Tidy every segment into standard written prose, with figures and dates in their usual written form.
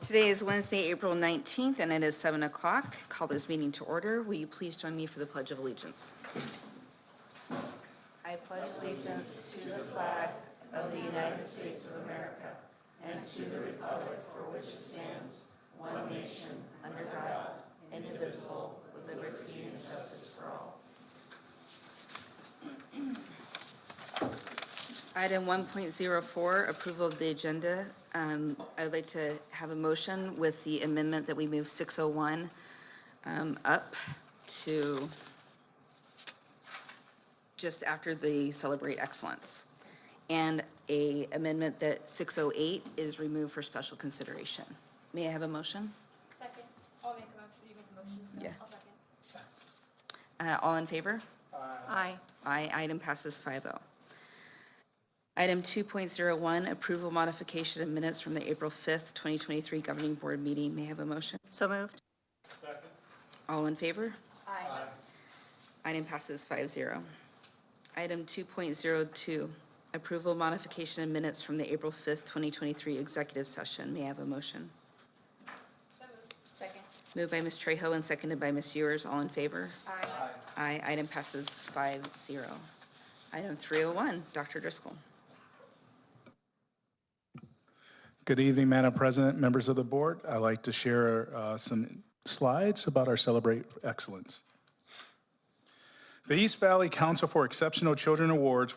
Today is Wednesday, April 19th, and it is 7 o'clock. Call this meeting to order. Will you please join me for the Pledge of Allegiance? I pledge allegiance to the flag of the United States of America and to the republic for which it stands, one nation, under God, indivisible, with liberty and justice for all. Item 1.04, approval of the agenda. I'd like to have a motion with the amendment that we move 601 up to just after the Celebrate Excellence, and a amendment that 608 is removed for special consideration. May I have a motion? Second. I'll make a motion. You make a motion. So Yeah. I'll second. All in favor? Aye. Aye. Item passes 5-0. Item 2.01, approval modification of minutes from the April 5th, 2023 Governing Board meeting. May I have a motion? So moved. Second. All in favor? Aye. Item passes 5-0. Item 2.02, approval modification of minutes from the April 5th, 2023 executive session. May I have a motion? So moved. Second. Moved by Ms. Trejo and seconded by Ms. Ewers. All in favor? Aye. Aye. Item passes 5-0. Item 301, Dr. Driscoll. Good evening, Madam President, members of the board. I'd like to share some slides about our Celebrate Excellence. The East Valley Council for Exceptional Children Awards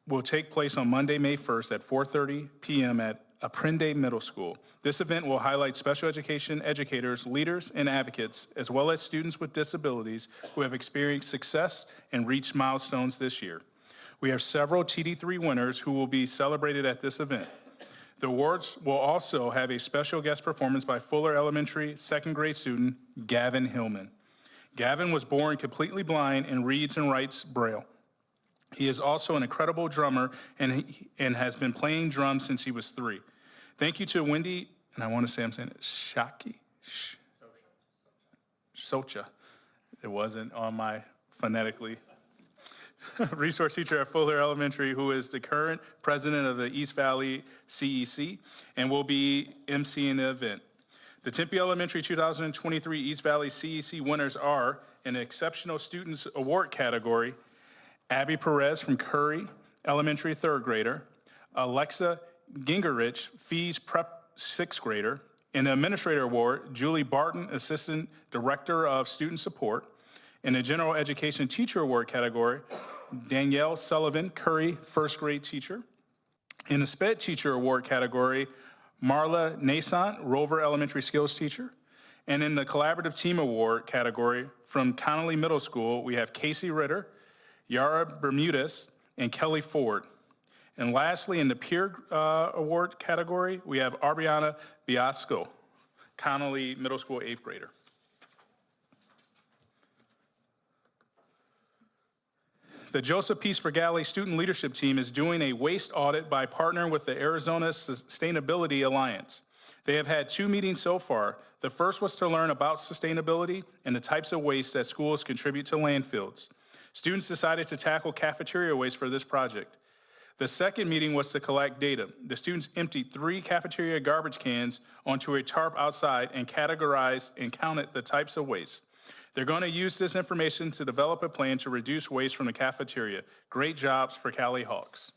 will take place on Monday, May 1st at 4:30 p.m. at Aprende Middle School. This event will highlight special education educators, leaders, and advocates, as well as students with disabilities who have experienced success and reached milestones this year. We have several TD3 winners who will be celebrated at this event. The awards will also have a special guest performance by Fuller Elementary second grade student Gavin Hillman. Gavin was born completely blind and reads and writes Braille. He is also an incredible drummer and has been playing drums since he was 3. Thank you to Wendy, and I want to say I'm saying it, Socha. It wasn't on my phonetically. Resource teacher at Fuller Elementary, who is the current president of the East Valley CEC and will be emceeing the event. The Tempe Elementary 2023 East Valley CEC winners are, in the Exceptional Students Award category, Abby Perez from Curry Elementary, 3rd grader, Alexa Gingerich, Fees Prep 6th grader. In the Administrator Award, Julie Barton, Assistant Director of Student Support. In the General Education Teacher Award category, Danielle Sullivan, Curry 1st grade teacher. In the SPED Teacher Award category, Marla Nasant, Rover Elementary Skills teacher. And in the Collaborative Team Award category, from Connolly Middle School, we have Casey Ritter, Yara Bermudez, and Kelly Ford. And lastly, in the Peer Award category, we have Arbiana Biasco, Connolly Middle School 8th grader. The Joseph P. Sprigali Student Leadership Team is doing a waste audit by partnering with the Arizona Sustainability Alliance. They have had 2 meetings so far. The first was to learn about sustainability and the types of waste that schools contribute to landfills. Students decided to tackle cafeteria waste for this project. The second meeting was to collect data. The students emptied 3 cafeteria garbage cans onto a tarp outside and categorized and counted the types of waste. They're going to use this information to develop a plan to reduce waste from the cafeteria. Great jobs for Cali Hawks.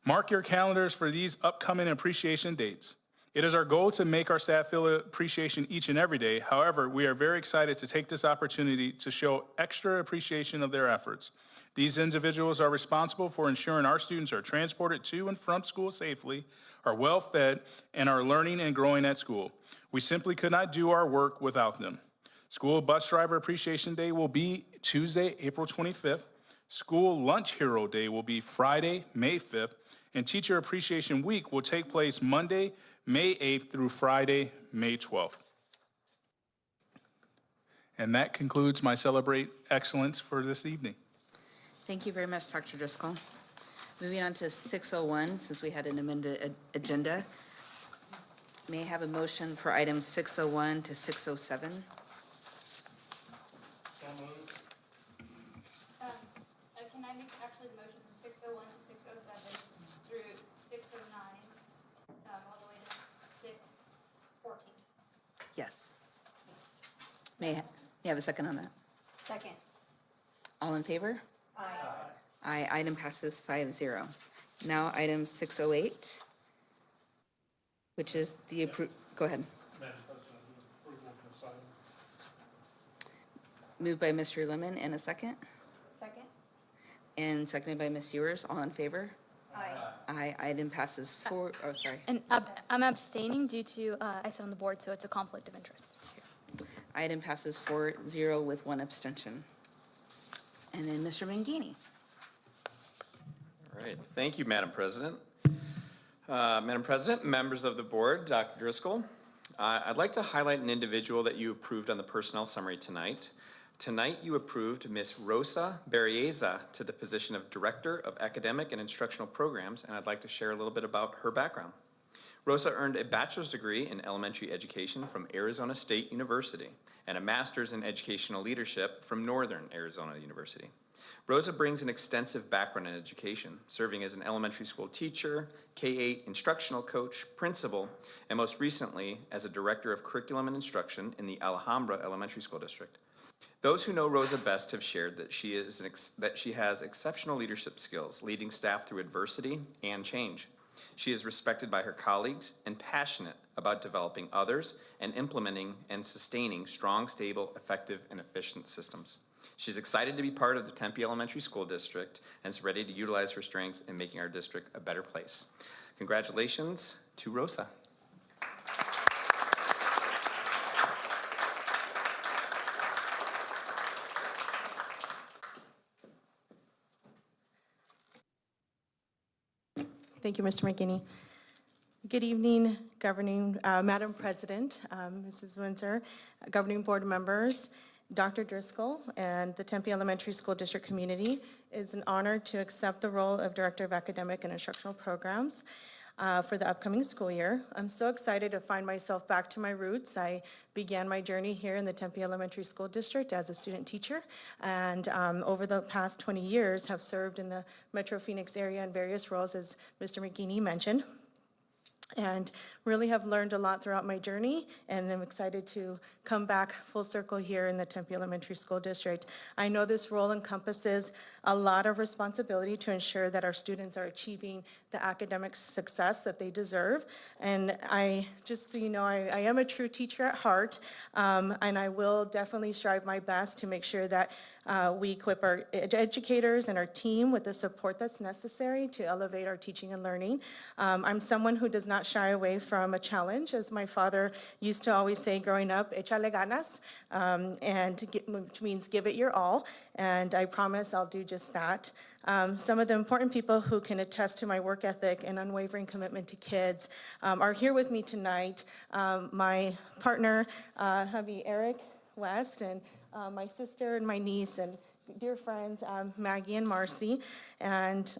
Mark your calendars for these upcoming appreciation dates. It is our goal to make our staff feel appreciation each and every day. However, we are very excited to take this opportunity to show extra appreciation of their efforts. These individuals are responsible for ensuring our students are transported to and from school safely, are well fed, and are learning and growing at school. We simply could not do our work without them. School Bus Driver Appreciation Day will be Tuesday, April 25th. School Lunch Hero Day will be Friday, May 5th. And Teacher Appreciation Week will take place Monday, May 8th through Friday, May 12th. And that concludes my Celebrate Excellence for this evening. Thank you very much, Dr. Driscoll. Moving on to 601, since we had an amended agenda. May I have a motion for items 601 to 607? Can I make actually the motion from 601 to 607 through 609, all May I have a second on that? Second. All in favor? Aye. Aye, item passes 5-0. Now, item 608, which is the go ahead. Madam President, approval of this item. Moved by Mr. Lemon, and a second, Second. and seconded by Ms. Ewers. All in favor? Aye. Aye, item passes sorry. And I'm abstaining due to, I sit on the board, so it's a conflict of interest. Item passes 4-0 with one abstention. And then Mr. Mangini. All right, thank you, Madam President. Madam President, members of the board, Dr. Driscoll, I'd like to highlight an individual that you approved on the personnel summary tonight. Tonight, you approved Ms. Rosa Berrieza to the position of Director of Academic and Instructional Programs, and I'd like to share a little bit about her background. Rosa earned a bachelor's degree in elementary education from Arizona State University and a master's in educational leadership from Northern Arizona University. Rosa brings an extensive background in education, serving as an elementary school teacher, K-8 instructional coach, principal, and most recently as a director of curriculum and instruction in the Alhambra Elementary School District. Those who know Rosa best have shared that she has exceptional leadership skills, leading staff through adversity and change. She is respected by her colleagues and passionate about developing others and implementing and sustaining strong, stable, effective, and efficient systems. She's excited to be part of the Tempe Elementary School District and is ready to utilize her strengths in making our district a better place. Congratulations to Rosa. Thank you, Mr. McGinney. Good evening, Madam President, Mrs. Windsor, governing board members, Dr. Driscoll, and the Tempe Elementary School District community. It is an honor to accept the role of Director of Academic and Instructional Programs for the upcoming school year. I'm so excited to find myself back to my roots. I began my journey here in the Tempe Elementary School District as a student teacher, and over the past 20 years have served in the Metro Phoenix area in various roles, as Mr. McGinney mentioned, and really have learned a lot throughout my journey, and I'm excited to come back full circle here in the Tempe Elementary School District. I know this role encompasses a lot of responsibility to ensure that our students are achieving the academic success that they deserve. And just so you know, I am a true teacher at heart, and I will definitely strive my best to make sure that we equip our educators and our team with the support that's necessary to elevate our teaching and learning. I'm someone who does not shy away from a challenge, as my father used to always say growing up, échale ganas, which means give it your all, and I promise I'll do just that. Some of the important people who can attest to my work ethic and unwavering commitment to kids are here with me tonight. My partner, hubby Eric West, and my sister and my niece and dear friends, Maggie and Marcy, and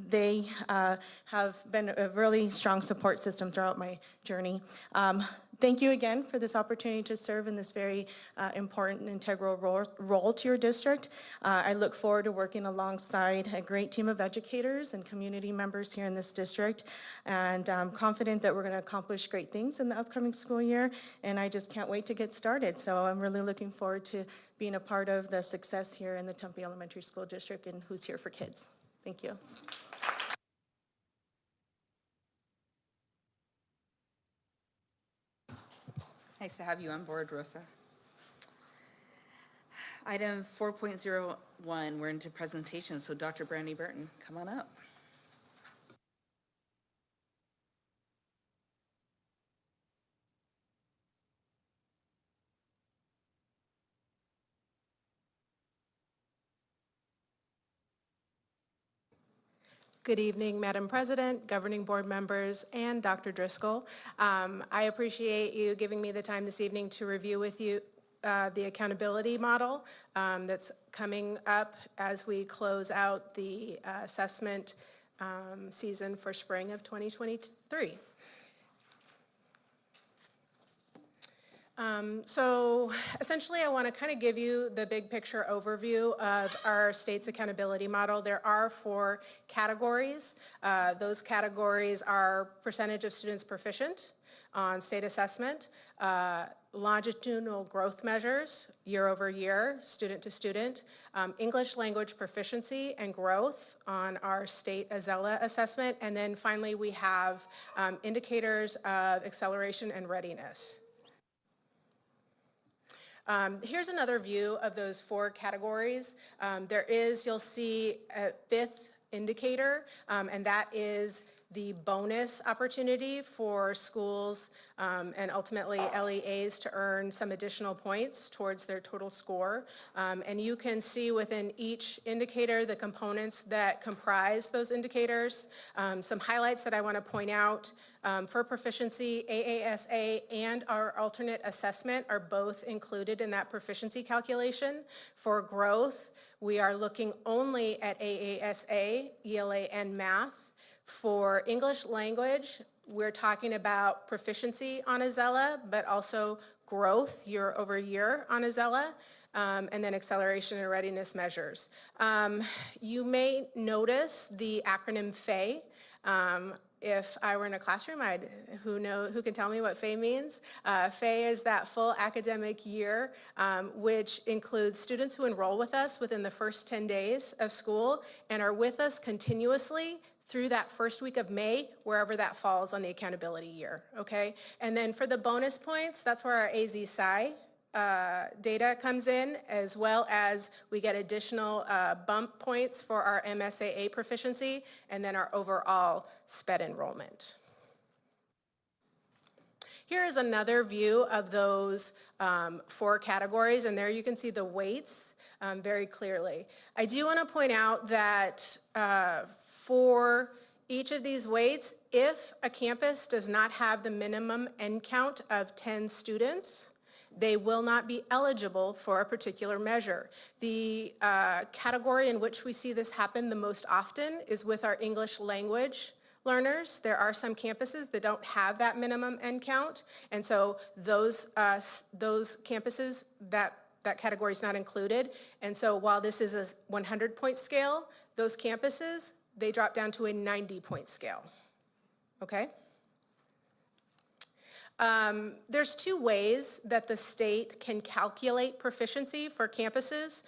they have been a really strong support system throughout my journey. Thank you again for this opportunity to serve in this very important and integral role to your district. I look forward to working alongside a great team of educators and community members here in this district, and I'm confident that we're going to accomplish great things in the upcoming school year, and I just can't wait to get started. So I'm really looking forward to being a part of the success here in the Tempe Elementary School District and Who's Here for Kids. Thank you. Nice to have you on board, Rosa. Item 4.01, we're into presentation, so Dr. Brandy Burton, come on up. Good evening, Madam President, governing board members, and Dr. Driscoll. I appreciate you giving me the time this evening to review with you the accountability model that's coming up as we close out the assessment season for spring of 2023. So essentially, I want to kind of give you the big picture overview of our state's accountability model. There are 4 categories. Those categories are percentage of students proficient on state assessment, longitudinal growth measures, year over year, student to student, English language proficiency and growth on our state AZELA assessment, and then finally we have indicators of acceleration and readiness. Here's another view of those 4 categories. You'll see a 5th indicator, and that is the bonus opportunity for schools and ultimately LEAs to earn some additional points towards their total score. And you can see within each indicator the components that comprise those indicators. Some highlights that I want to point out. For proficiency, AASA and our alternate assessment are both included in that proficiency calculation. For growth, we are looking only at AASA, ELA, and math. For English language, we're talking about proficiency on AZELA, but also growth year over year on AZELA, and then acceleration and readiness measures. You may notice the acronym FAE. If I were in a classroom, who can tell me what FAE means? FAE is that full academic year, which includes students who enroll with us within the first 10 days of school and are with us continuously through that first week of May, wherever that falls on the accountability year, okay? And then for the bonus points, that's where our AZ-PSI data comes in, as well as we get additional bump points for our MSAA proficiency, and then our overall SPED enrollment. Here is another view of those 4 categories, and there you can see the weights very clearly. I do want to point out that for each of these weights, if a campus does not have the minimum end count of 10 students, they will not be eligible for a particular measure. The category in which we see this happen the most often is with our English language learners. There are some campuses that don't have that minimum end count, and so those campuses, that category is not included. And so while this is a 100-point scale, those campuses, they drop down to a 90-point scale, okay? There's 2 ways that the state can calculate proficiency for campuses.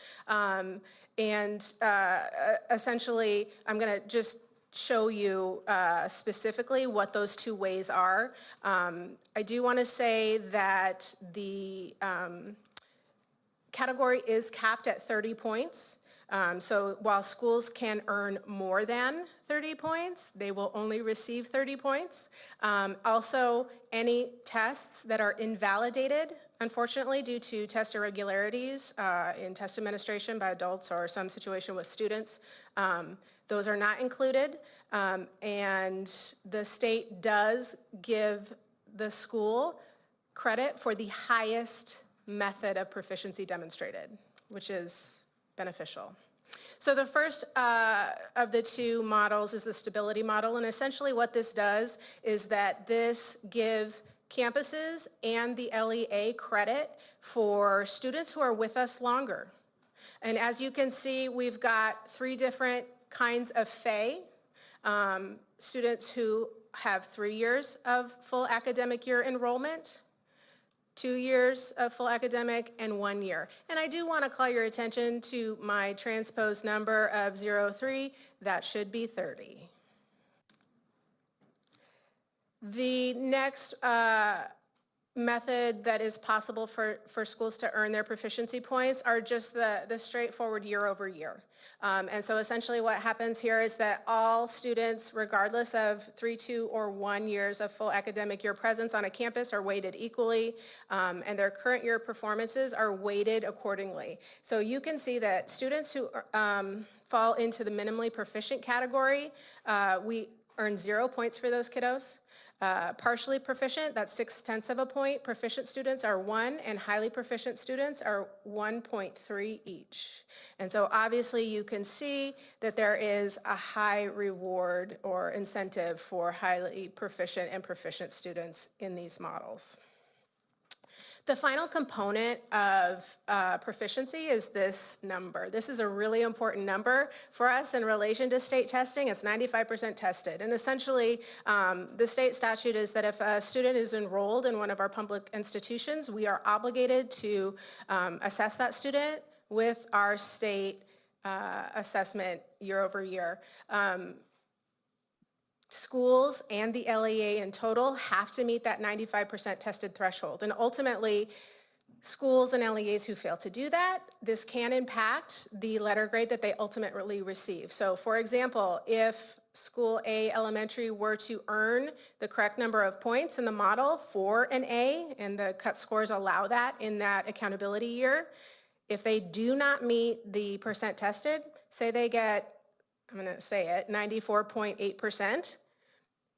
Essentially, I'm gonna just show you specifically what those 2 ways are. I do wanna say that the category is capped at 30 points. So while schools can earn more than 30 points, they will only receive 30 points. Also, any tests that are invalidated, unfortunately, due to test irregularities in test administration by adults or some situation with students, those are not included. And the state does give the school credit for the highest method of proficiency demonstrated, which is beneficial. So the first of the 2 models is the stability model, and essentially what this does is that this gives campuses and the LEA credit for students who are with us longer. And as you can see, we've got 3 different kinds of FAE, students who have 3 years of full academic year enrollment, 2 years of full academic, and 1 year. And I do want to call your attention to my transposed number of 0.3. That should be 30. The next method that is possible for schools to earn their proficiency points are just the straightforward year over year. And so essentially what happens here is that all students, regardless of 3, 2, or 1 years of full academic year presence on a campus, are weighted equally, and their current year performances are weighted accordingly. So you can see that students who fall into the minimally proficient category, we earn 0 points for those kiddos. Partially proficient, that's 0.6 of a point. Proficient students are 1, and highly proficient students are 1.3 each. And so obviously you can see that there is a high reward or incentive for highly proficient and proficient students in these models. The final component of proficiency is this number. This is a really important number for us in relation to state testing. It's 95% tested. And essentially, the state statute is that if a student is enrolled in one of our public institutions, we are obligated to assess that student with our state assessment year over year. Schools and the LEA in total have to meet that 95% tested threshold. And ultimately, schools and LEAs who fail to do that, this can impact the letter grade that they ultimately receive. So for example, if School A Elementary were to earn the correct number of points in the model for an A, and the cut scores allow that in that accountability year, if they do not meet the percent tested, say they get, I'm gonna say it, 94.8%,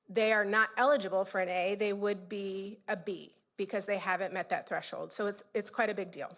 they are not eligible for an A, they would be a B because they haven't met that threshold. So it's quite a big deal.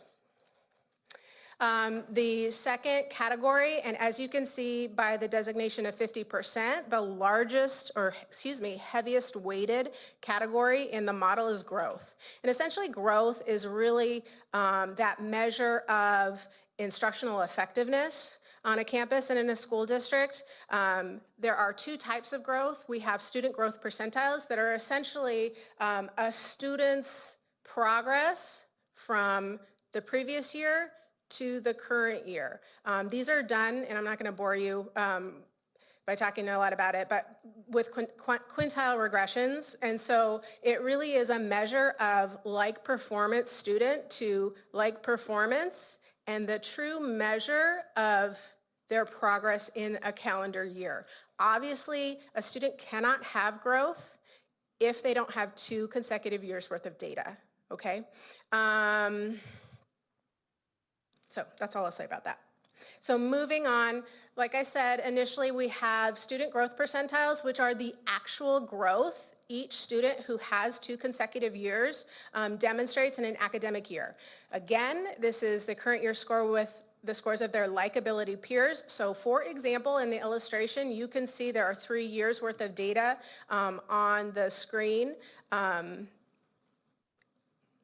The second category, and as you can see by the designation of 50%, the largest, or excuse me, heaviest weighted category in the model is growth. And essentially growth is really that measure of instructional effectiveness on a campus and in a school district. There are two types of growth. We have student growth percentiles that are essentially a student's progress from the previous year to the current year. These are done, and I'm not going to bore you by talking a lot about it, but with quintile regressions. And so it really is a measure of like performance student to like performance and the true measure of their progress in a calendar year. Obviously, a student cannot have growth if they don't have 2 consecutive years worth of data, okay? So that's all I'll say about that. So moving on, like I said, initially we have student growth percentiles, which are the actual growth each student who has 2 consecutive years demonstrates in an academic year. Again, this is the current year score with the scores of their likability peers. So for example, in the illustration, you can see there are 3 years worth of data on the screen.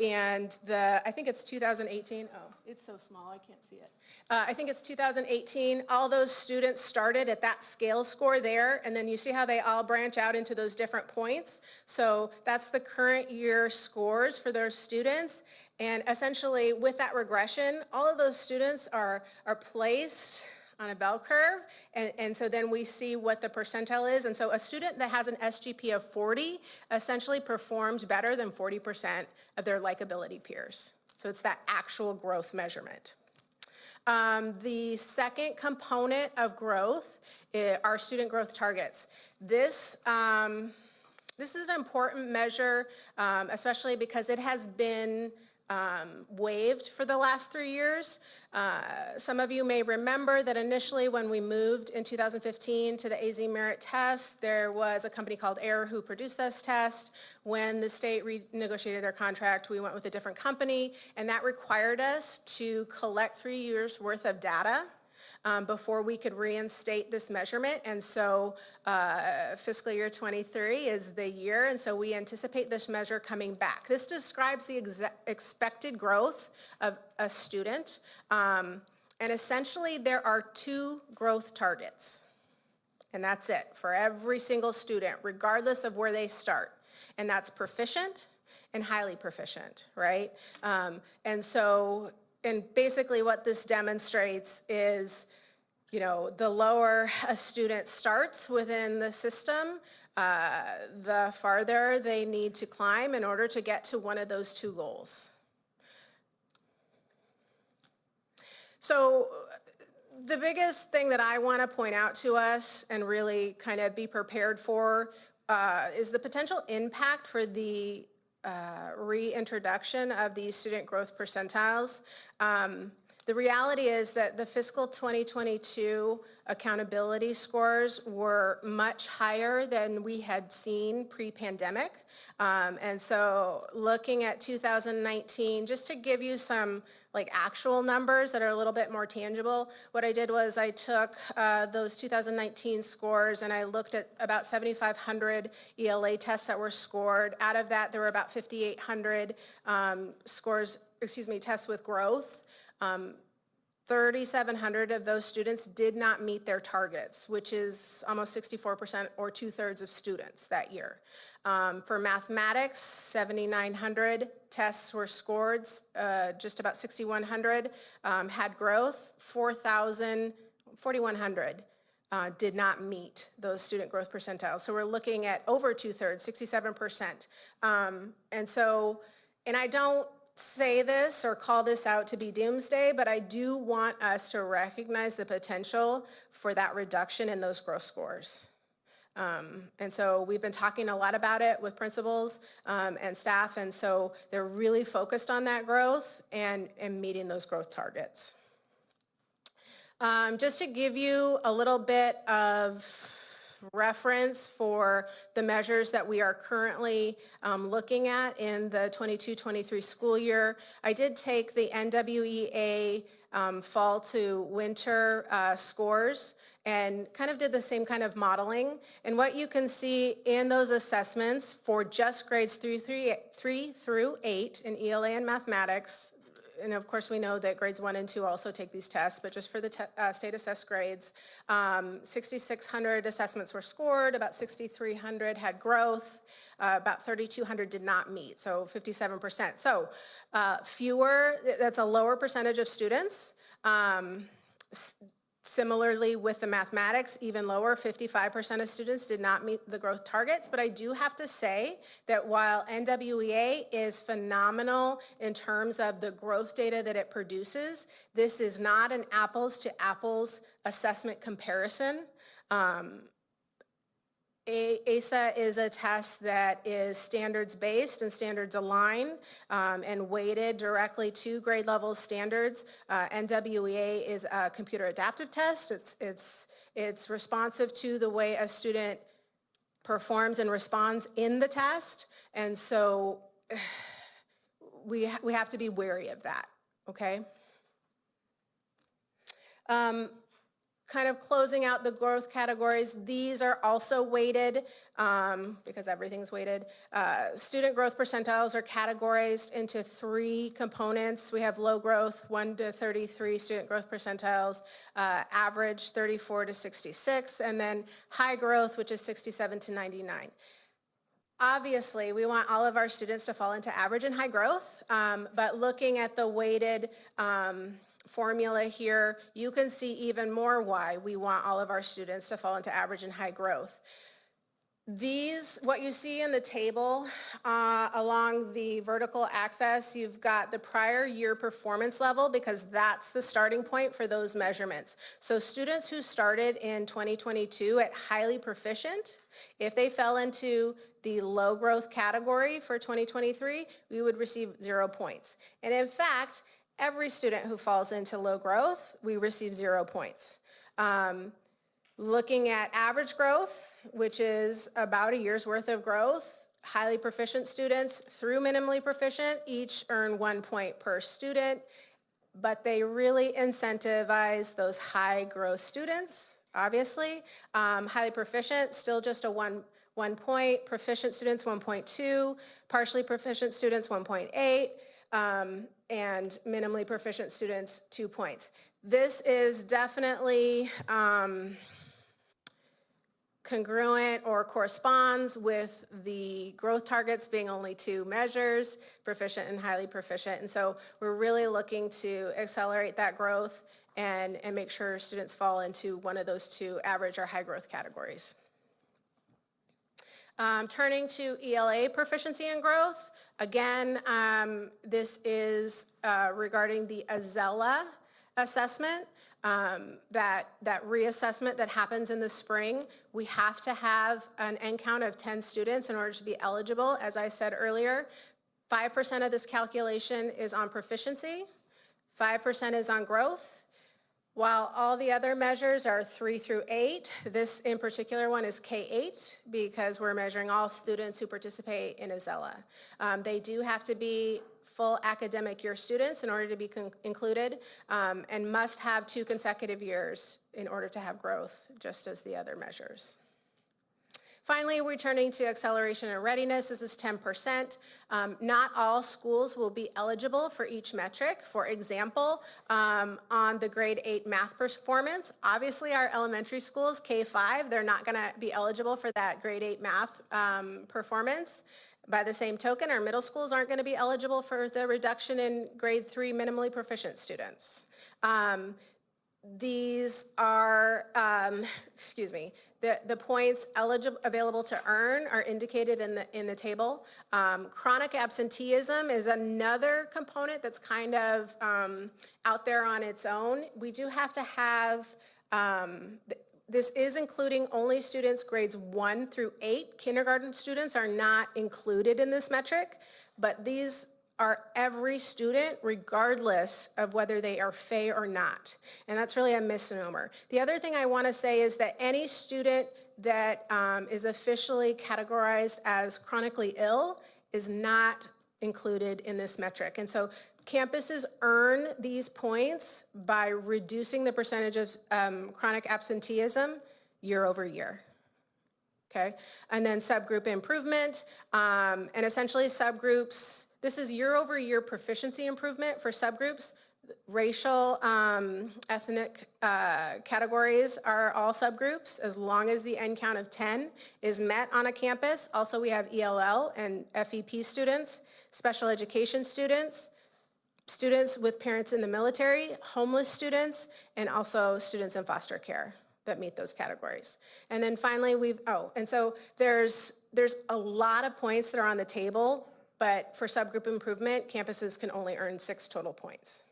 And I think it's 2018. Oh, it's so small, I can't see it. I think it's 2018. All those students started at that scale score there, and then you see how they all branch out into those different points. So that's the current year scores for those students. And essentially, with that regression, all of those students are placed on a bell curve, and so then we see what the percentile is. And so a student that has an SGP of 40 essentially performs better than 40% of their likability peers. So it's that actual growth measurement. The second component of growth are student growth targets. This is an important measure, especially because it has been waived for the last 3 years. Some of you may remember that initially when we moved in 2015 to the AZ Merit test, there was a company called AIR who produced this test. When the state renegotiated their contract, we went with a different company, and that required us to collect 3 years worth of data before we could reinstate this measurement. And so fiscal year 23 is the year, and so we anticipate this measure coming back. This describes the expected growth of a student, and essentially there are 2 growth targets, and that's it for every single student, regardless of where they start, and that's proficient and highly proficient, right? And basically what this demonstrates is, you know, the lower a student starts within the system, the farther they need to climb in order to get to one of those 2 goals. So the biggest thing that I want to point out to us and really kind of be prepared for is the potential impact for the reintroduction of these student growth percentiles. The reality is that the fiscal 2022 accountability scores were much higher than we had seen pre-pandemic. And so looking at 2019, just to give you some like actual numbers that are a little bit more tangible. What I did was I took those 2019 scores and I looked at about 7,500 ELA tests that were scored. Out of that, there were about 5,800 tests with growth. 3,700 of those students did not meet their targets, which is almost 64% or 2/3 of students that year. For mathematics, 7,900 tests were scored, just about 6,100 had growth, 4,100 did not meet those student growth percentiles. So we're looking at over 2/3, 67%. And I don't say this or call this out to be doomsday, but I do want us to recognize the potential for that reduction in those growth scores. And so we've been talking a lot about it with principals and staff, and so they're really focused on that growth and meeting those growth targets. Just to give you a little bit of reference for the measures that we are currently looking at in the 22-23 school year, I did take the NWEA fall to winter scores and kind of did the same kind of modeling. And what you can see in those assessments for just grades 3 through 8 in ELA and mathematics, and of course we know that grades 1 and 2 also take these tests, but just for the state assessed grades, 6,600 assessments were scored, about 6,300 had growth, about 3,200 did not meet, so 57%. So fewer, that's a lower percentage of students. Similarly with the mathematics, even lower, 55% of students did not meet the growth targets. But I do have to say that while NWEA is phenomenal in terms of the growth data that it produces, this is not an apples to apples assessment comparison. ASA is a test that is standards-based and standards-aligned and weighted directly to grade level standards. NWEA is a computer adaptive test. It's responsive to the way a student performs and responds in the test, and so we have to be wary of that, okay? Kind of closing out the growth categories, these are also weighted because everything's weighted. Student growth percentiles are categorized into 3 components. We have low growth, 1 to 33 student growth percentiles, average 34 to 66, and then high growth, which is 67 to 99. Obviously, we want all of our students to fall into average and high growth, but looking at the weighted formula here, you can see even more why we want all of our students to fall into average and high growth. What you see in the table along the vertical axis, you've got the prior year performance level because that's the starting point for those measurements. So students who started in 2022 at highly proficient, if they fell into the low growth category for 2023, we would receive 0 points. And in fact, every student who falls into low growth, we receive 0 points. Looking at average growth, which is about a year's worth of growth, highly proficient students through minimally proficient each earn 1 point per student, but they really incentivize those high growth students, obviously. Highly proficient, still just a one point, proficient students 1.2, partially proficient students 1.8, and minimally proficient students 2 points. This is definitely congruent or corresponds with the growth targets being only 2 measures, proficient and highly proficient. And so we're really looking to accelerate that growth and make sure students fall into one of those 2 average or high growth categories. Turning to ELA proficiency and growth, again, this is regarding the AZELA assessment, that reassessment that happens in the spring. We have to have an N count of 10 students in order to be eligible. As I said earlier, 5% of this calculation is on proficiency, 5% is on growth. While all the other measures are 3 through 8, this in particular one is K8 because we're measuring all students who participate in AZELA. They do have to be full academic year students in order to be included, and must have 2 consecutive years in order to have growth, just as the other measures. Finally, we're turning to acceleration and readiness. This is 10%. Not all schools will be eligible for each metric. For example, on the grade 8 math performance, obviously our elementary schools, K-5, they're not gonna be eligible for that grade 8 math performance. By the same token, our middle schools aren't gonna be eligible for the reduction in grade 3 minimally proficient students. These are, the points available to earn are indicated in the table. Chronic absenteeism is another component that's kind of out there on its own. We do have to have, this is including only students grades 1 through 8. Kindergarten students are not included in this metric, but these are every student regardless of whether they are FAE or not. And that's really a misnomer. The other thing I want to say is that any student that is officially categorized as chronically ill is not included in this metric. And so campuses earn these points by reducing the percentage of chronic absenteeism year over year. Okay, and then subgroup improvement, and essentially subgroups, this is year over year proficiency improvement for subgroups. Racial, ethnic categories are all subgroups as long as the N count of 10 is met on a campus. Also, we have ELL and FEP students, special education students, students with parents in the military, homeless students, and also students in foster care that meet those categories. And then finally, and so there's a lot of points that are on the table, but for subgroup improvement, campuses can only earn 6 total points.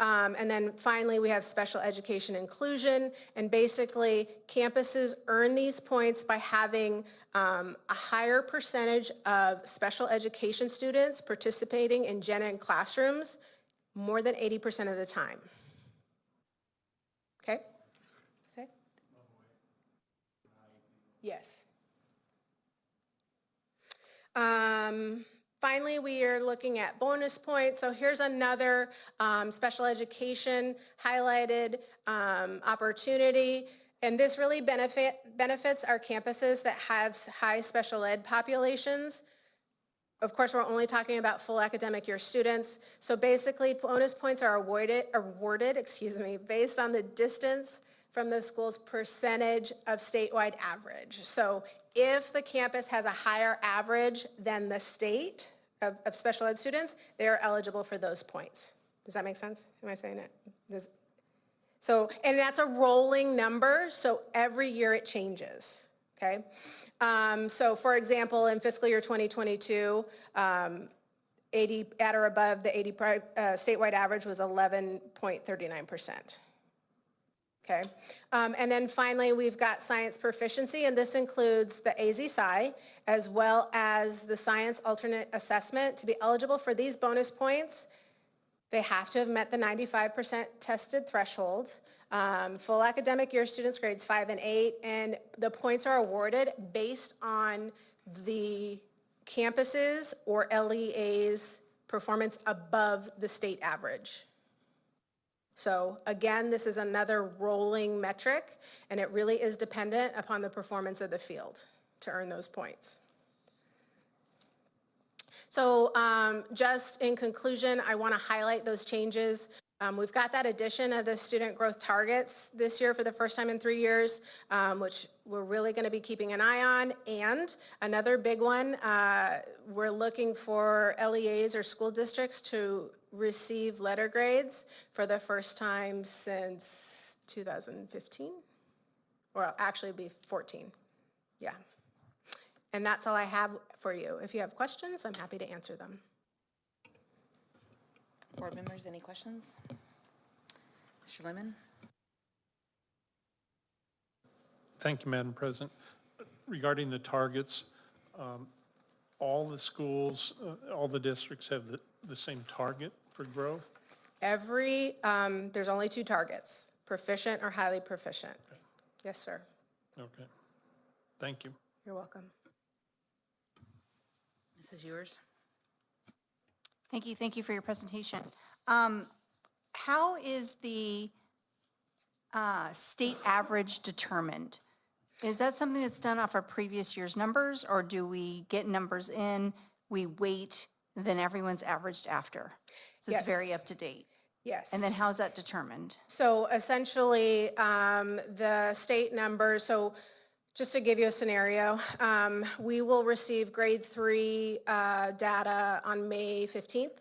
And then finally, we have special education inclusion, and basically campuses earn these points by having a higher percentage of special education students participating in gen ed classrooms more than 80% of the time. Okay? Yes. Finally, we are looking at bonus points. So here's another special education highlighted opportunity. And this really benefits our campuses that have high special ed populations. Of course, we're only talking about full academic year students. So basically, bonus points are awarded based on the distance from the school's percentage of statewide average. So if the campus has a higher average than the state of special ed students, they are eligible for those points. Does that make sense? Am I saying it? So, and that's a rolling number, so every year it changes, okay? So for example, in fiscal year 2022, 80 at or above the 80 statewide average was 11.39%. Okay, and then finally, we've got science proficiency, and this includes the AZ-SCI as well as the science alternate assessment. To be eligible for these bonus points, they have to have met the 95% tested threshold, full academic year students grades 5 and 8, and the points are awarded based on the campuses or LEA's performance above the state average. So again, this is another rolling metric, and it really is dependent upon the performance of the field to earn those points. So just in conclusion, I want to highlight those changes. We've got that addition of the student growth targets this year for the first time in 3 years, which we're really going to be keeping an eye on. And another big one, we're looking for LEAs or school districts to receive letter grades for the first time since 2015, or actually it'll be 14, yeah. And that's all I have for you. If you have questions, I'm happy to answer them. Board members, any questions? Mr. Lemon? Thank you, Madam President. Regarding the targets, all the schools, all the districts have the same target for growth? There's only 2 targets, proficient or highly proficient. Okay. Yes, sir. Okay. Thank you. You're welcome. This is yours. Thank you for your presentation. How is the state average determined? Is that something that's done off our previous year's numbers, or do we get numbers in, we wait, then everyone's averaged after? So it's very Yes. up to date. Yes. And then how's that determined? So essentially, the state numbers, so just to give you a scenario, we will receive grade 3 data on May 15th.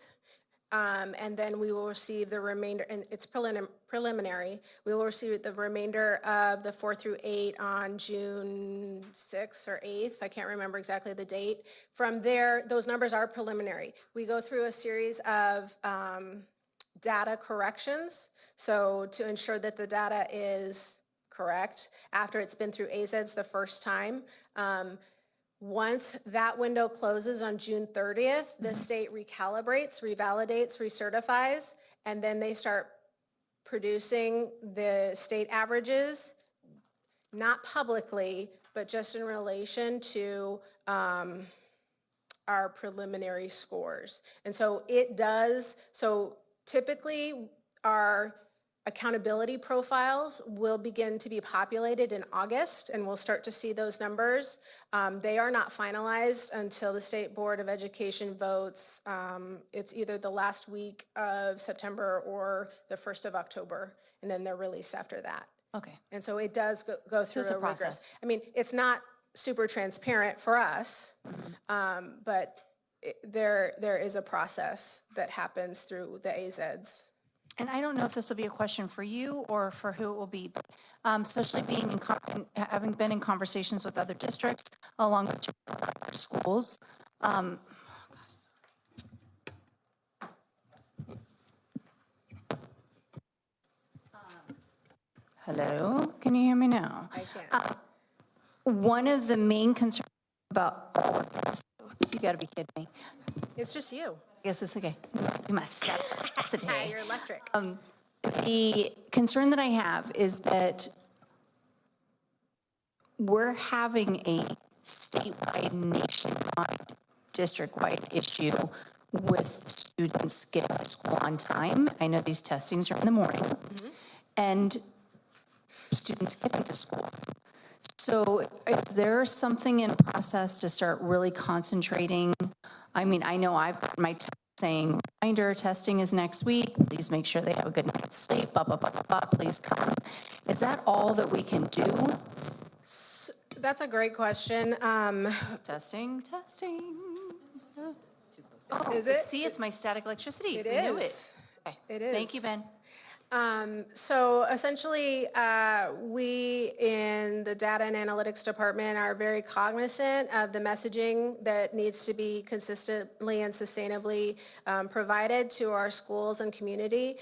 And then we will receive the remainder, and it's preliminary. We will receive the remainder of the 4 through 8 on June 6th or 8th. I can't remember exactly the date. From there, those numbers are preliminary. We go through a series of data corrections, so to ensure that the data is correct after it's been through AZEDS the first time. Once that window closes on June 30th, the state recalibrates, revalidates, recertifies, and then they start producing the state averages, not publicly, but just in relation to our preliminary scores. And so it does, so typically our accountability profiles will begin to be populated in August, and we'll start to see those numbers. They are not finalized until the State Board of Education votes. It's either the last week of September or the 1st of October, and then they're released after that. Okay. And so it does go through it's a a rigorous. process. I mean, it's not super transparent for us, but there is a process that happens through the AZEDS. And I don't know if this will be a question for you or for who it will be, but especially being having been in conversations with other districts along with other schools. Hello, can you hear me now? I can. One of the main concerns about all of this, you gotta be kidding me. It's just you. Yes, it's okay. You must stop today. You're electric. The concern that I have is that we're having a statewide, nationwide, district-wide issue with students getting to school on time. I know these testings are in the morning, and students getting to school. So is there something in process to start really concentrating? I mean, I know I've got my text saying, reminder, testing is next week. Please make sure they have a good night's sleep, blah, blah, blah, blah, blah, please come. Is that all that we can do? That's a great question. Testing. Is it? See, it's my static electricity. It We knew is. it. Okay. It is. Thank you, Ben. So essentially, we in the data and analytics department are very cognizant of the messaging that needs to be consistently and sustainably provided to our schools and community.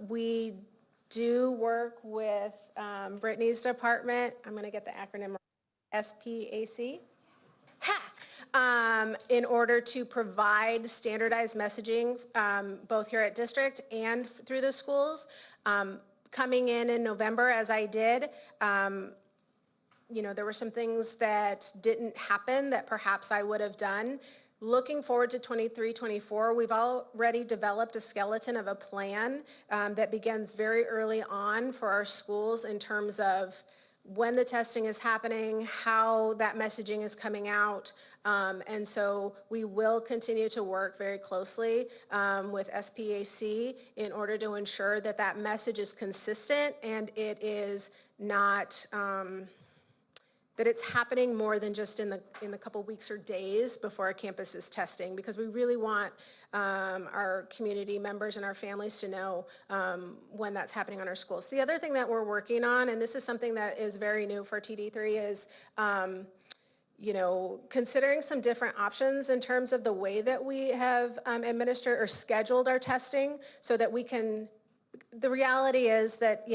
We do work with Brittany's department. I'm going to get the acronym SPAC. In order to provide standardized messaging, both here at district and through the schools. Coming in November, as I did, there were some things that didn't happen that perhaps I would have done. Looking forward to 23-24, we've already developed a skeleton of a plan that begins very early on for our schools in terms of when the testing is happening, how that messaging is coming out. And so we will continue to work very closely with SPAC in order to ensure that that message is consistent and it is not, that it's happening more than just in the couple weeks or days before our campus is testing, because we really want our community members and our families to know when that's happening on our schools. The other thing that we're working on, and this is something that is very new for TD3, is considering some different options in terms of the way that we have administered or scheduled our testing so that we can, the reality is that,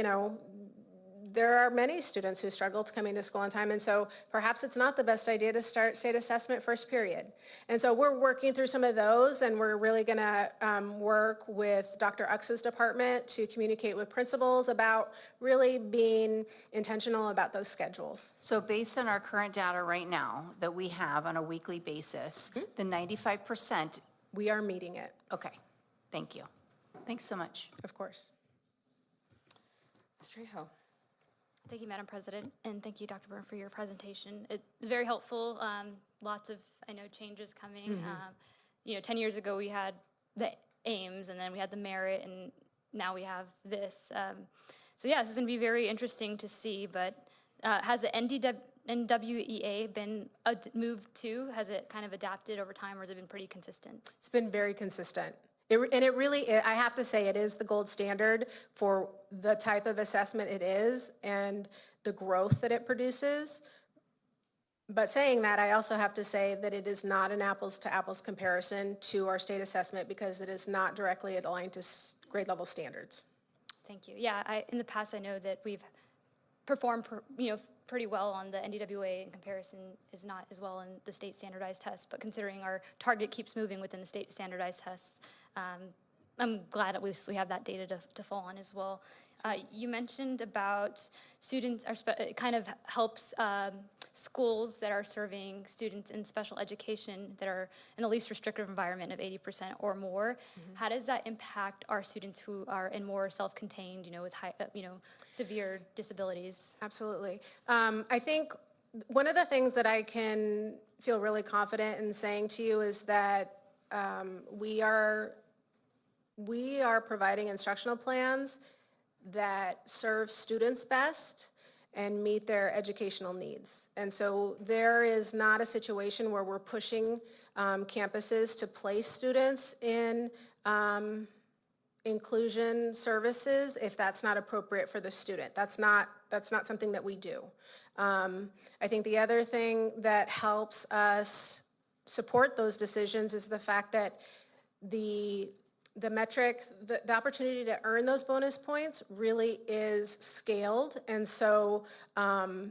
there are many students who struggle to coming to school on time, and so perhaps it's not the best idea to start state assessment first period. And so we're working through some of those, and we're really gonna work with Dr. Ux's department to communicate with principals about really being intentional about those schedules. So based on our current data right now that we have on a weekly basis, the 95% we are meeting it, Okay, thank you. Thanks so much. of course. Ms. Trejo. Thank you, Madam President, and thank you, Dr. Byrne, for your presentation. It was very helpful. Lots of, I know, changes coming. 10 years ago, we had the aims, and then we had the merit, and now we have this. So yeah, this is going to be very interesting to see, but has the NWEA been moved too? Has it kind of adapted over time, or has it been pretty consistent? It's been very consistent. And it really, I have to say, it is the gold standard for the type of assessment it is and the growth that it produces. But saying that, I also have to say that it is not an apples to apples comparison to our state assessment because it is not directly aligned to grade level standards. Thank you. Yeah, in the past, I know that we've performed, pretty well on the NDWA in comparison is not as well in the state standardized tests, but considering our target keeps moving within the state standardized tests, I'm glad at least we have that data to fall on as well. You mentioned about students, it kind of helps schools that are serving students in special education that are in the least restrictive environment of 80% or more. How does that impact our students who are in more self-contained, with high, severe disabilities? Absolutely. I think one of the things that I can feel really confident in saying to you is that we are providing instructional plans that serve students best and meet their educational needs. And so there is not a situation where we're pushing campuses to place students in inclusion services if that's not appropriate for the student. That's not something that we do. I think the other thing that helps us support those decisions is the fact that the metric, the opportunity to earn those bonus points really is scaled. And so, for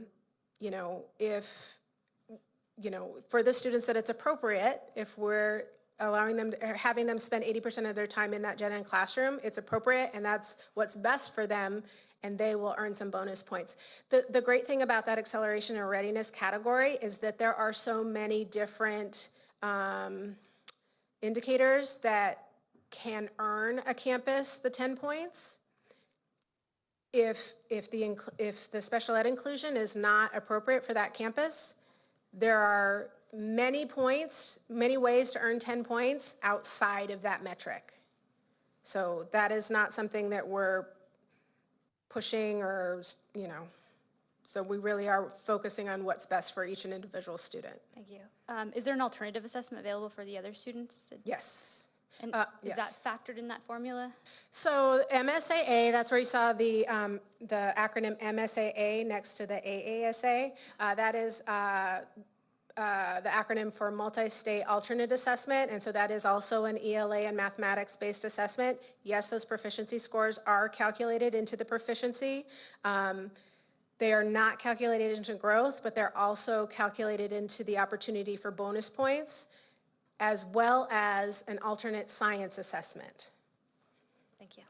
the students that it's appropriate, if we're allowing them, or having them spend 80% of their time in that gen ed classroom, it's appropriate and that's what's best for them, and they will earn some bonus points. The great thing about that acceleration and readiness category is that there are so many different indicators that can earn a campus the 10 points. If the special ed inclusion is not appropriate for that campus, there are many ways to earn 10 points outside of that metric. So that is not something that we're pushing or, so we really are focusing on what's best for each individual student. Thank you. Is there an alternative assessment available for the other students? Yes. And yes. Is that factored in that formula? So MSAA, that's where you saw the acronym MSAA next to the AASA. That is the acronym for Multi-State Alternate Assessment, and so that is also an ELA and mathematics-based assessment. Yes, those proficiency scores are calculated into the proficiency. They are not calculated into growth, but they're also calculated into the opportunity for bonus points, as well as an alternate science assessment. Thank you.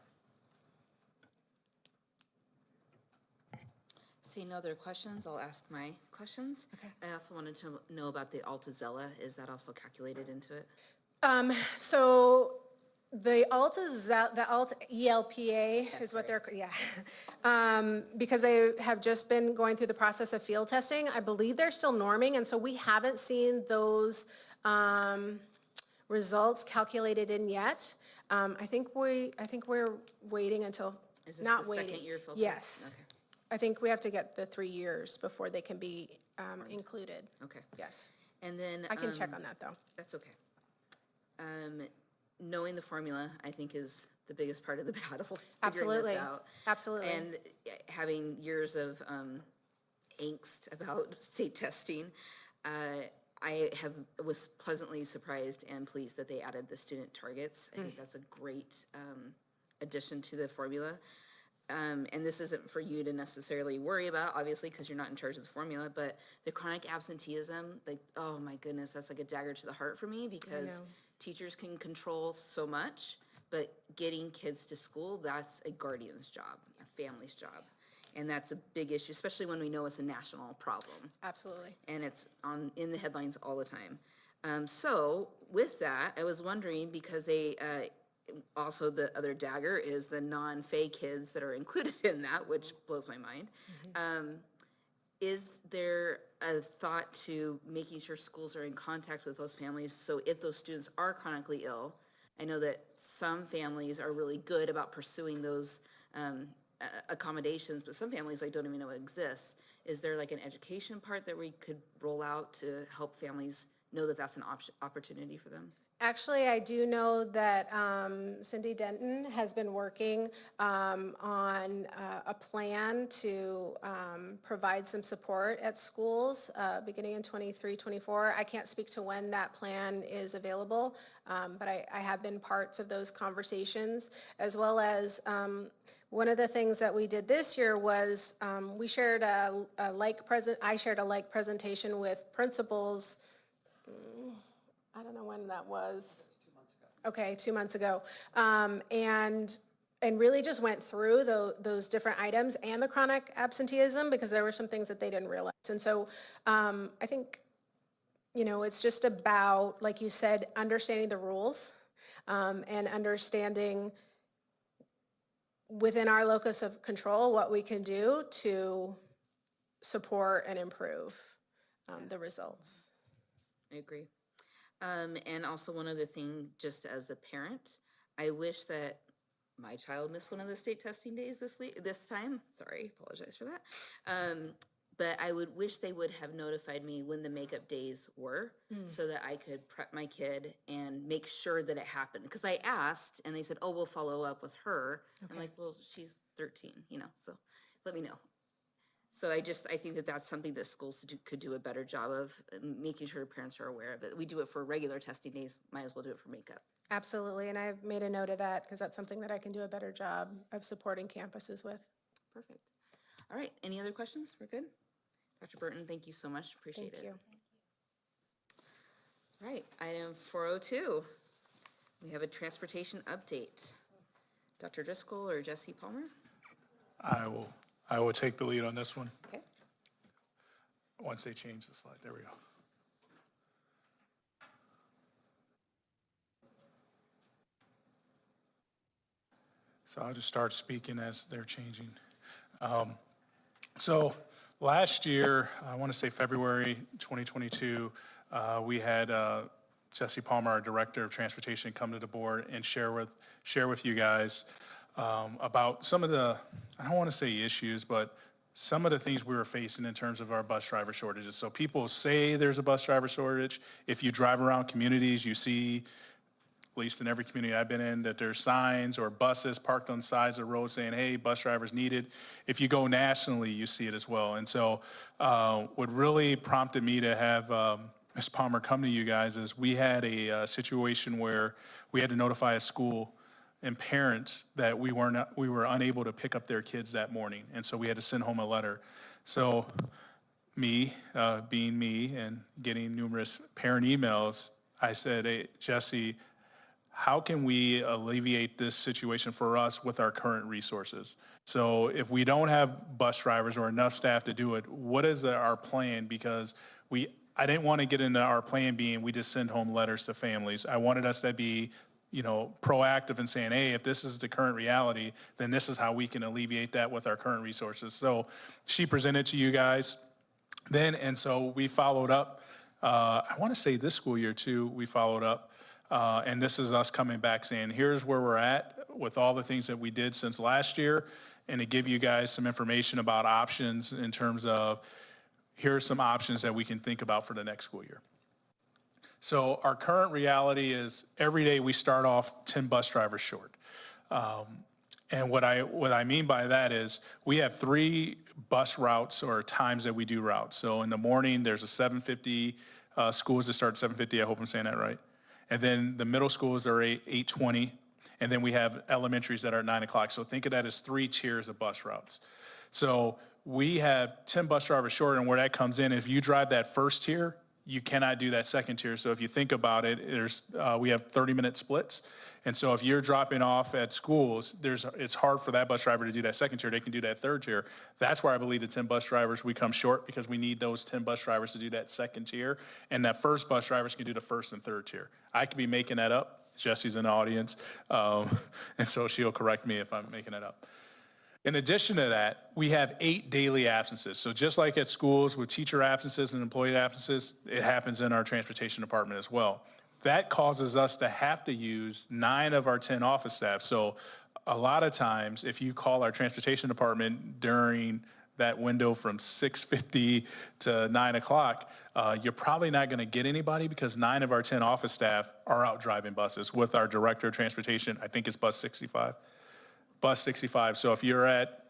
Seeing no other questions, I'll ask my questions. Okay. I also wanted to know about the Altazella. Is that also calculated into it? So the Alt ELPA is what they're, because they have just been going through the process of field testing. I believe they're still norming, and so we haven't seen those results calculated in yet. I think we're waiting until, Is this not the waiting. second year filter? Yes. Okay. I think we have to get the 3 years before they can be included. Okay. Yes. And then I can check on that, though. That's okay. Knowing the formula, I think, is the biggest part of the battle. figuring Absolutely. This out. Absolutely. And having years of angst about state testing, I was pleasantly surprised and pleased that they added the student targets. I think that's a great addition to the formula. And this isn't for you to necessarily worry about, obviously, because you're not in charge of the formula, but the chronic absenteeism, like, oh my goodness, that's like a dagger to the heart for me, because teachers can control so much, but getting kids to school, that's a guardian's job, a family's job. And that's a big issue, especially when we know it's a national problem. Absolutely. And it's in the headlines all the time. So with that, I was wondering, because they, also the other dagger is the non-Fay kids that are included in that, which blows my mind. Is there a thought to making sure schools are in contact with those families? So if those students are chronically ill, I know that some families are really good about pursuing those accommodations, but some families don't even know it exists. Is there like an education part that we could roll out to help families know that that's an opportunity for them? Actually, I do know that Cindy Denton has been working on a plan to provide some support at schools beginning in 23, 24. I can't speak to when that plan is available, but I have been parts of those conversations, as well as one of the things that we did this year was we shared I shared a like presentation with principals. I don't know when that was. 2 months ago. Okay, 2 months ago. And really just went through those different items and the chronic absenteeism, because there were some things that they didn't realize. And so I think, it's just about, like you said, understanding the rules and understanding within our locus of control what we can do to support and improve the results. I agree. And also one other thing, just as a parent, I wish that my child missed one of the state testing days this time. Sorry, apologize for that. But I would wish they would have notified me when the makeup days were, so that I could prep my kid and make sure that it happened. Because I asked, and they said, "Oh, we'll follow up with her." Okay. I'm like, "Well, she's 13, so let me know." So I think that that's something that schools could do a better job of, making sure parents are aware of it. We do it for regular testing days, might as well do it for makeup. Absolutely, and I've made a note of that because that's something that I can do a better job of supporting campuses with. Perfect. All right, any other questions? We're good? Dr. Burton, thank you so much, appreciate it. Thank you. All right, item 402, we have a transportation update. Dr. Driscoll or Jesse Palmer? I will take the lead on this one. Okay. Once they change the slide, there we go. So I'll just start speaking as they're changing. So last year, I want to say February 2022, we had Jesse Palmer, our Director of Transportation, come to the board and share with you guys about some of the, I don't want to say issues, but some of the things we were facing in terms of our bus driver shortages. So people say there's a bus driver shortage. If you drive around communities, you see, at least in every community I've been in, that there's signs or buses parked on the sides of the road saying, "Hey, bus drivers needed." If you go nationally, you see it as well. And so what really prompted me to have Ms. Palmer come to you guys is we had a situation where we had to notify a school and parents that we were unable to pick up their kids that morning, and so we had to send home a letter. So me, being me and getting numerous parent emails, I said, "Hey, Jesse, how can we alleviate this situation for us with our current resources? So if we don't have bus drivers or enough staff to do it, what is our plan?" Because I didn't want to get into our plan being we just send home letters to families. I wanted us to be proactive in saying, "Hey, if this is the current reality, then this is how we can alleviate that with our current resources." So she presented to you guys then, and so we followed up. I want to say this school year too, we followed up. And this is us coming back saying, here's where we're at with all the things that we did since last year, and to give you guys some information about options in terms of, here's some options that we can think about for the next school year. So our current reality is every day we start off 10 bus drivers short. And what I mean by that is we have 3 bus routes or times that we do routes. So in the morning, there's a 7:50, schools that start at 7:50, I hope I'm saying that right. And then the middle schools are 8:20, and then we have elementaries that are at 9 o'clock. So think of that as 3 tiers of bus routes. So we have 10 bus drivers short, and where that comes in, if you drive that first tier, you cannot do that second tier. So if you think about it, we have 30-minute splits. And so if you're dropping off at schools, it's hard for that bus driver to do that second tier. They can do that third tier. That's where I believe the 10 bus drivers, we come short because we need those 10 bus drivers to do that second tier. And that first bus drivers can do the first and third tier. I could be making that up. Jesse's in the audience. And so she'll correct me if I'm making it up. In addition to that, we have 8 daily absences. So just like at schools with teacher absences and employee absences, it happens in our transportation department as well. That causes us to have to use 9 of our 10 office staff. So a lot of times, if you call our transportation department during that window from 6:50 to 9 o'clock, you're probably not going to get anybody because 9 of our 10 office staff are out driving buses with our director of transportation. I think it's bus 65. Bus 65. So if you're at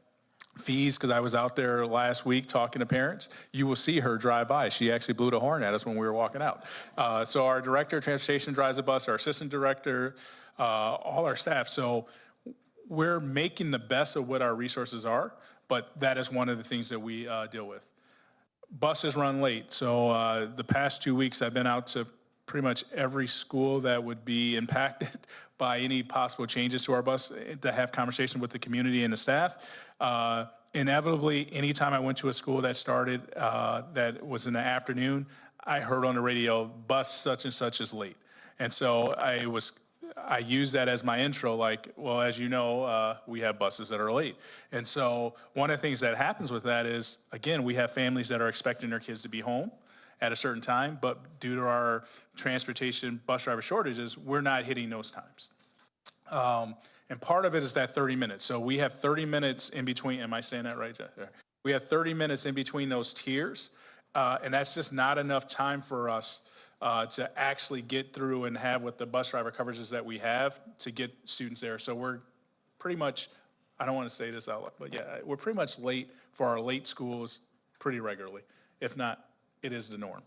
Fees, because I was out there last week talking to parents, you will see her drive by. She actually blew the horn at us when we were walking out. So our director of transportation drives a bus, our assistant director, all our staff. So we're making the best of what our resources are, but that is one of the things that we deal with. Buses run late. So the past 2 weeks, I've been out to pretty much every school that would be impacted by any possible changes to our bus to have conversation with the community and the staff. Inevitably, anytime I went to a school that started, that was in the afternoon, I heard on the radio, bus such and such is late. And so I used that as my intro, like, well, as you know, we have buses that are late. And so one of the things that happens with that is, again, we have families that are expecting their kids to be home at a certain time, but due to our transportation bus driver shortages, we're not hitting those times. And part of it is that 30 minutes. So we have 30 minutes in between, am I saying that right? We have 30 minutes in between those tiers, and that's just not enough time for us to actually get through and have what the bus driver coverages that we have to get students there. So we're pretty much, I don't want to say this out loud, but yeah, we're pretty much late for our late schools pretty regularly. If not, it is the norm.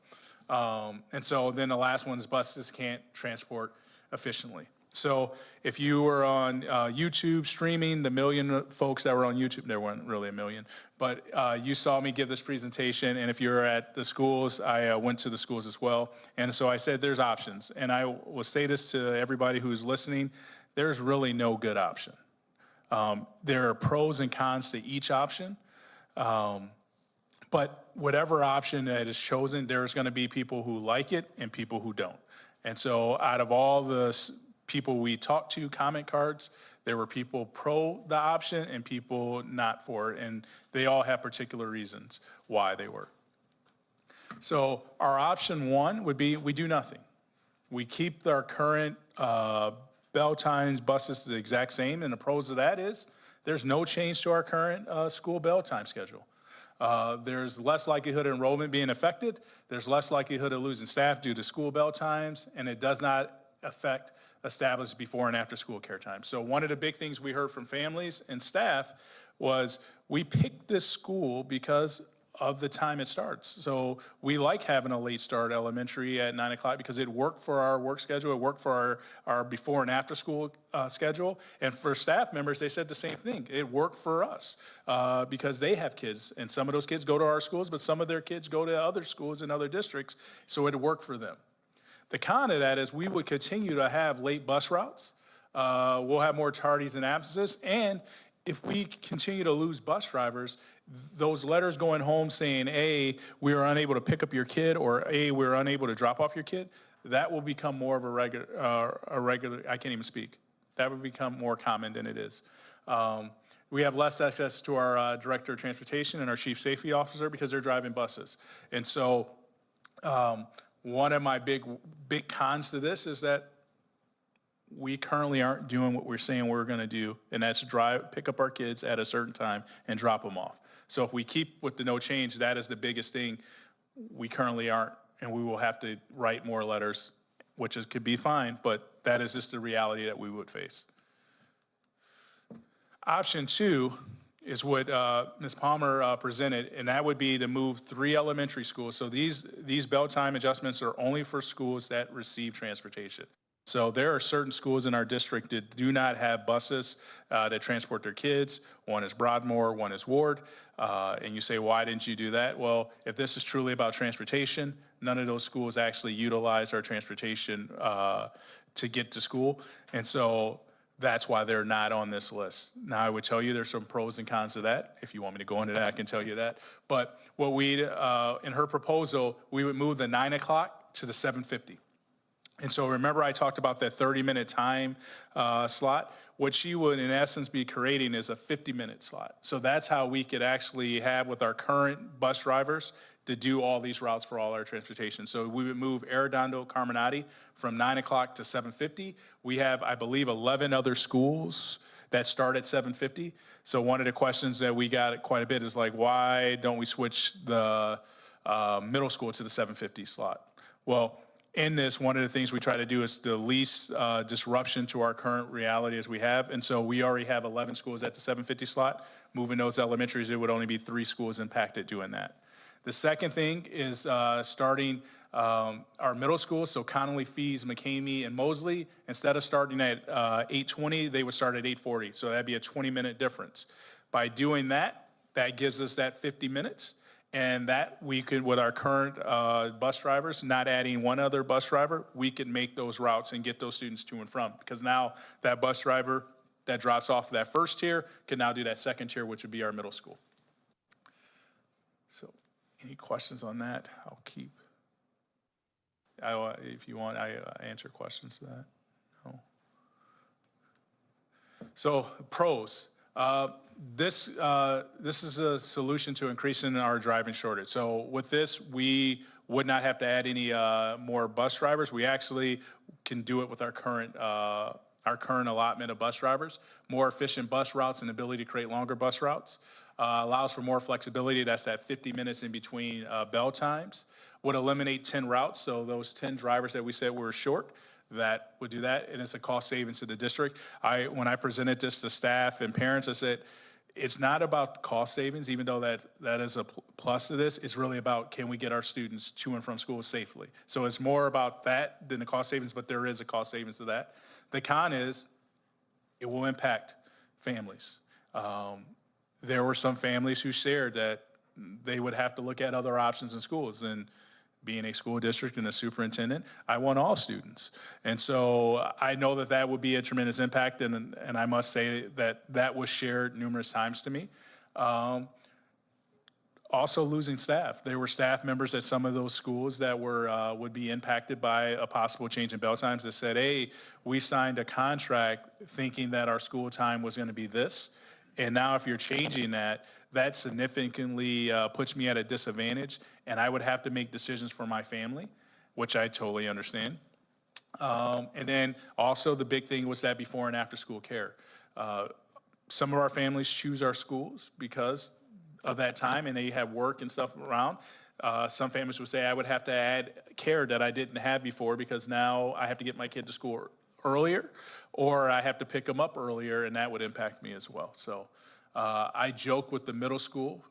And so then the last one is buses can't transport efficiently. So if you were on YouTube streaming, the million folks that were on YouTube, there weren't really a million, but you saw me give this presentation, and if you're at the schools, I went to the schools as well. And so I said there's options, and I will say this to everybody who's listening, there's really no good option. There are pros and cons to each option, but whatever option that is chosen, there's gonna be people who like it and people who don't. And so out of all the people we talked to, comment cards, there were people pro the option and people not for it, and they all have particular reasons why they were. So our option one would be we do nothing. We keep our current bell times, buses the exact same, and the pros of that is there's no change to our current school bell time schedule. There's less likelihood of enrollment being affected, there's less likelihood of losing staff due to school bell times, and it does not affect established before and after school care time. So one of the big things we heard from families and staff was we picked this school because of the time it starts. So we like having a late start elementary at 9 o'clock because it worked for our work schedule, it worked for our before and after school schedule. And for staff members, they said the same thing. It worked for us because they have kids, and some of those kids go to our schools, but some of their kids go to other schools in other districts, so it worked for them. The con of that is we would continue to have late bus routes. We'll have more tardies and absences. And if we continue to lose bus drivers, those letters going home saying, A, we were unable to pick up your kid, or A, we were unable to drop off your kid, that will become more of a regular, I can't even speak. That would become more common than it is. We have less access to our director of transportation and our chief safety officer because they're driving buses. And so, one of my big cons to this is that we currently aren't doing what we're saying we're gonna do, and that's pick up our kids at a certain time and drop them off. So if we keep with the no change, that is the biggest thing. We currently aren't, and we will have to write more letters, which could be fine, but that is just the reality that we would face. Option two is what Ms. Palmer presented, and that would be to move 3 elementary schools. So these bell time adjustments are only for schools that receive transportation. So there are certain schools in our district that do not have buses that transport their kids. One is Broadmoor, one is Ward. And you say, why didn't you do that? Well, if this is truly about transportation, none of those schools actually utilize our transportation to get to school. And so that's why they're not on this list. Now, I would tell you there's some pros and cons to that. If you want me to go into that, I can tell you that. But what we, in her proposal, we would move the 9 o'clock to the 7:50. And so remember I talked about that 30-minute time slot? What she would in essence be creating is a 50-minute slot. So that's how we could actually have with our current bus drivers to do all these routes for all our transportation. So we would move Arredondo, Carminati from 9 o'clock to 7:50. We have, I believe, 11 other schools that start at 7:50. So one of the questions that we got quite a bit is like, why don't we switch the middle school to the 7:50 slot? Well, in this, one of the things we try to do is the least disruption to our current reality as we have. And so we already have 11 schools at the 7:50 slot. Moving those elementaries, it would only be 3 schools impacted doing that. The second thing is starting our middle schools, so Connolly, Fees, McCamey, and Mosley. Instead of starting at 8:20, they would start at 8:40. So that'd be a 20-minute difference. By doing that, that gives us that 50 minutes. And that we could, with our current bus drivers, not adding one other bus driver, we could make those routes and get those students to and from. Because now that bus driver that drops off that first tier can now do that second tier, which would be our middle school. So any questions on that? I'll keep. If you want, I answer questions to that. No. So pros. This is a solution to increasing our driving shortage. So with this, we would not have to add any more bus drivers. We actually can do it with our current allotment of bus drivers. More efficient bus routes and ability to create longer bus routes. Allows for more flexibility. That's that 50 minutes in between bell times. Would eliminate 10 routes. So those 10 drivers that we said were short, that would do that, and it's a cost savings to the district. When I presented this to staff and parents, I said, it's not about cost savings, even though that is a plus to this. It's really about, can we get our students to and from school safely? So it's more about that than the cost savings, but there is a cost savings to that. The con is, it will impact families. There were some families who shared that they would have to look at other options in schools, and being a school district and a superintendent, I want all students. And so I know that that would be a tremendous impact, and I must say that that was shared numerous times to me. Also losing staff. There were staff members at some of those schools that were would be impacted by a possible change in bell times that said, hey, we signed a contract thinking that our school time was gonna be this, and now if you're changing that, that significantly puts me at a disadvantage, and I would have to make decisions for my family, which I totally understand. And then also the big thing was that before and after school care. Some of our families choose our schools because of that time, and they have work and stuff around. Some families would say I would have to add care that I didn't have before because now I have to get my kid to school earlier, or I have to pick them up earlier, and that would impact me as well. So I joke with the middle school.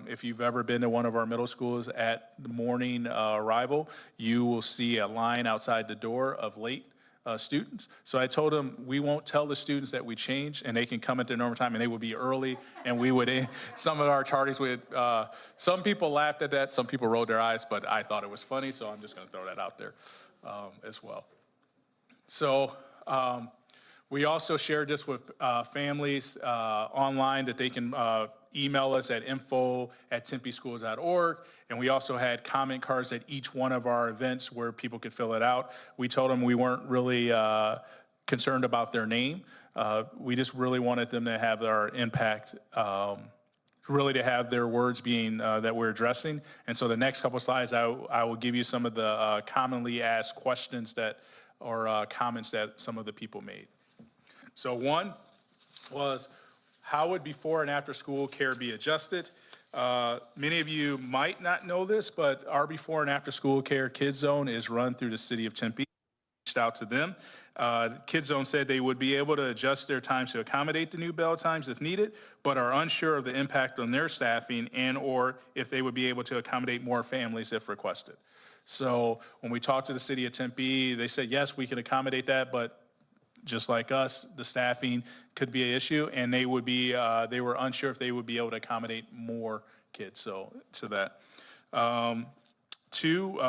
If you've ever been to one of our middle schools at the morning arrival, you will see a line outside the door of late students. So I told them, we won't tell the students that we changed, and they can come at their normal time, and they would be early, and we would, some of our tardies would, some people laughed at that, some people rolled their eyes, but I thought it was funny, so I'm just gonna throw that out there as well. So, we also shared this with families online that they can email us at info@tempeschools.org. And we also had comment cards at each one of our events where people could fill it out. We told them we weren't really concerned about their name. We just really wanted them to have our impact, really to have their words being that we're addressing. And so the next couple of slides, I will give you some of the commonly asked questions that, or comments that some of the people made. So one was, how would before and after school care be adjusted? Many of you might not know this, but our before and after school care Kids Zone is run through the city of Tempe. Reached out to them. Kids Zone said they would be able to adjust their times to accommodate the new bell times if needed, but are unsure of the impact on their staffing and or if they would be able to accommodate more families if requested. So when we talked to the city of Tempe, they said, yes, we can accommodate that, but just like us, the staffing could be an issue, and they would be, they were unsure if they would be able to accommodate more kids, so to that. Two,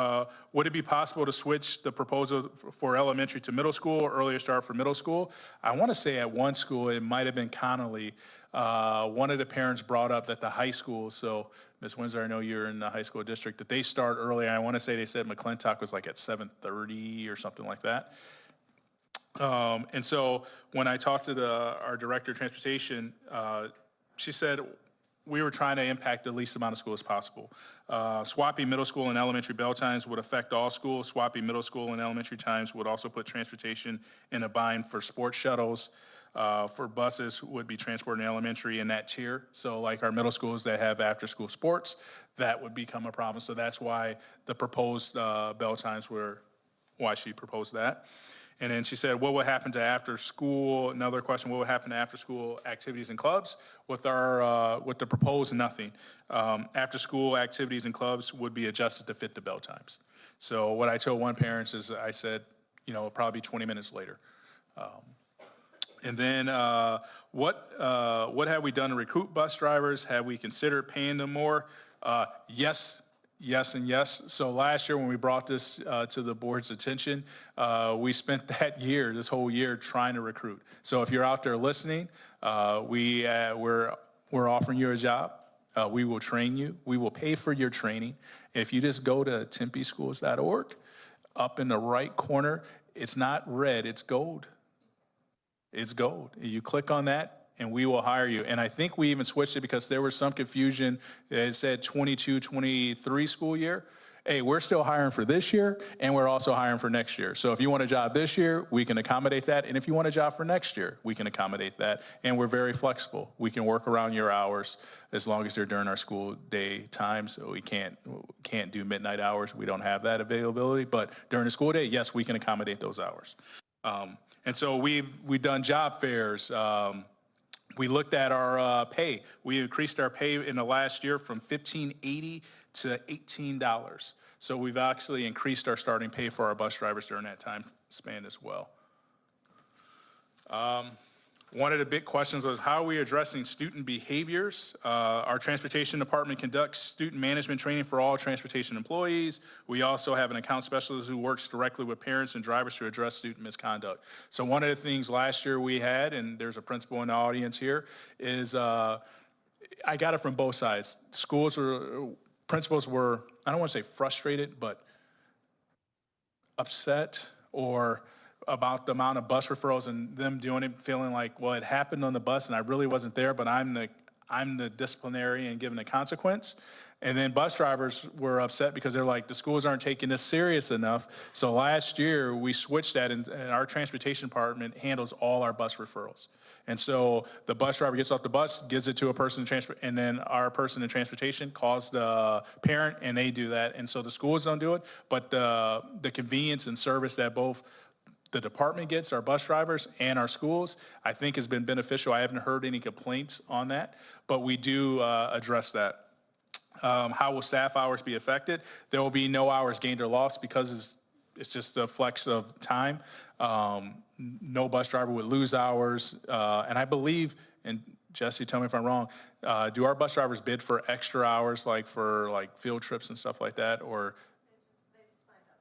would it be possible to switch the proposal for elementary to middle school, or earlier start for middle school? I want to say at one school, it might have been Connolly, one of the parents brought up that the high school, so Ms. Windsor, I know you're in the high school district, that they start early. I want to say they said McClintock was like at 7:30 or something like that. And so when I talked to our director of transportation, she said we were trying to impact the least amount of school as possible. Swapping middle school and elementary bell times would affect all schools. Swapping middle school and elementary times would also put transportation in a bind for sports shuttles. For buses would be transported in elementary in that tier. So like our middle schools that have after-school sports, that would become a problem. So that's why the proposed bell times were, why she proposed that. And then she said, what would happen to after school? Another question, what would happen to after school activities and clubs? With our, with the proposed nothing. After school activities and clubs would be adjusted to fit the bell times. So what I told one parent is I said, you know, it'll probably be 20 minutes later. And then what have we done to recruit bus drivers? Have we considered paying them more? Yes. Yes and yes. So last year when we brought this to the board's attention, we spent that year, this whole year, trying to recruit. So if you're out there listening, we're offering you a job. We will train you. We will pay for your training. If you just go to tempeschools.org, up in the right corner, it's not red, it's gold. It's gold. You click on that, and we will hire you. And I think we even switched it because there was some confusion. It said 22, 23 school year. Hey, we're still hiring for this year, and we're also hiring for next year. So if you want a job this year, we can accommodate that. And if you want a job for next year, we can accommodate that. And we're very flexible. We can work around your hours as long as they're during our school day times. So we can't do midnight hours. We don't have that availability. But during the school day, yes, we can accommodate those hours. And so we've done job fairs. We looked at our pay. We increased our pay in the last year from $15.80 to $18. So we've actually increased our starting pay for our bus drivers during that time span as well. One of the big questions was, how are we addressing student behaviors? Our transportation department conducts student management training for all transportation employees. We also have an account specialist who works directly with parents and drivers to address student misconduct. So one of the things last year we had, and there's a principal in the audience here, is I got it from both sides. Principals were, I don't want to say frustrated, but upset or about the amount of bus referrals and them doing it, feeling like, well, it happened on the bus and I really wasn't there, but I'm the disciplinary and given the consequence. And then bus drivers were upset because they're like, the schools aren't taking this serious enough. So last year we switched that, and our transportation department handles all our bus referrals. And so the bus driver gets off the bus, gives it to a person in transport, and then our person in transportation calls the parent, and they do that. And so the schools don't do it, but the convenience and service that both the department gets, our bus drivers, and our schools, I think has been beneficial. I haven't heard any complaints on that, but we do address that. How will staff hours be affected? There will be no hours gained or lost because it's just a flex of time. No bus driver would lose hours. And I believe, and Jesse, tell me if I'm wrong, do our bus drivers bid for extra hours, like for like field trips and stuff like that, or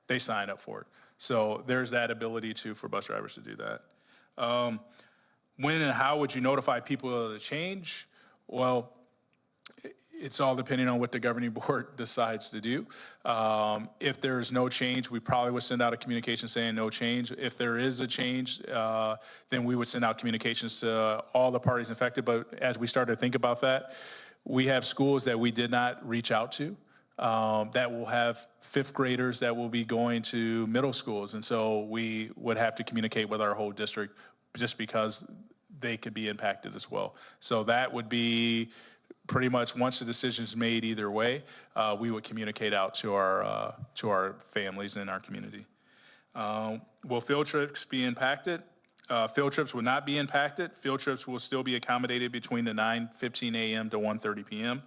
they sign up for it? So there's that ability too for bus drivers to do that. When and how would you notify people of the change? Well, it's all depending on what the governing board decides to do. If there's no change, we probably would send out a communication saying no change. If there is a change, then we would send out communications to all the parties affected. But as we started to think about that, we have schools that we did not reach out to. That will have fifth graders that will be going to middle schools. And so we would have to communicate with our whole district just because they could be impacted as well. So that would be pretty much once the decision's made either way, we would communicate out to our families in our community. Will field trips be impacted? Field trips will not be impacted. Field trips will still be accommodated between the 9:15 a.m. to 1:30 p.m.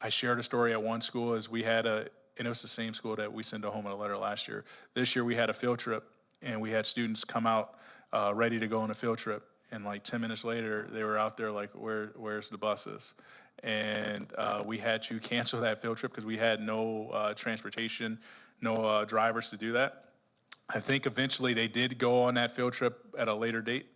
I shared a story at one school as we had and it was the same school that we sent home in a letter last year. This year we had a field trip and we had students come out ready to go on a field trip. And like 10 minutes later, they were out there like, where's the buses? and we had to cancel that field trip because we had no transportation, no drivers to do that. I think eventually they did go on that field trip at a later date.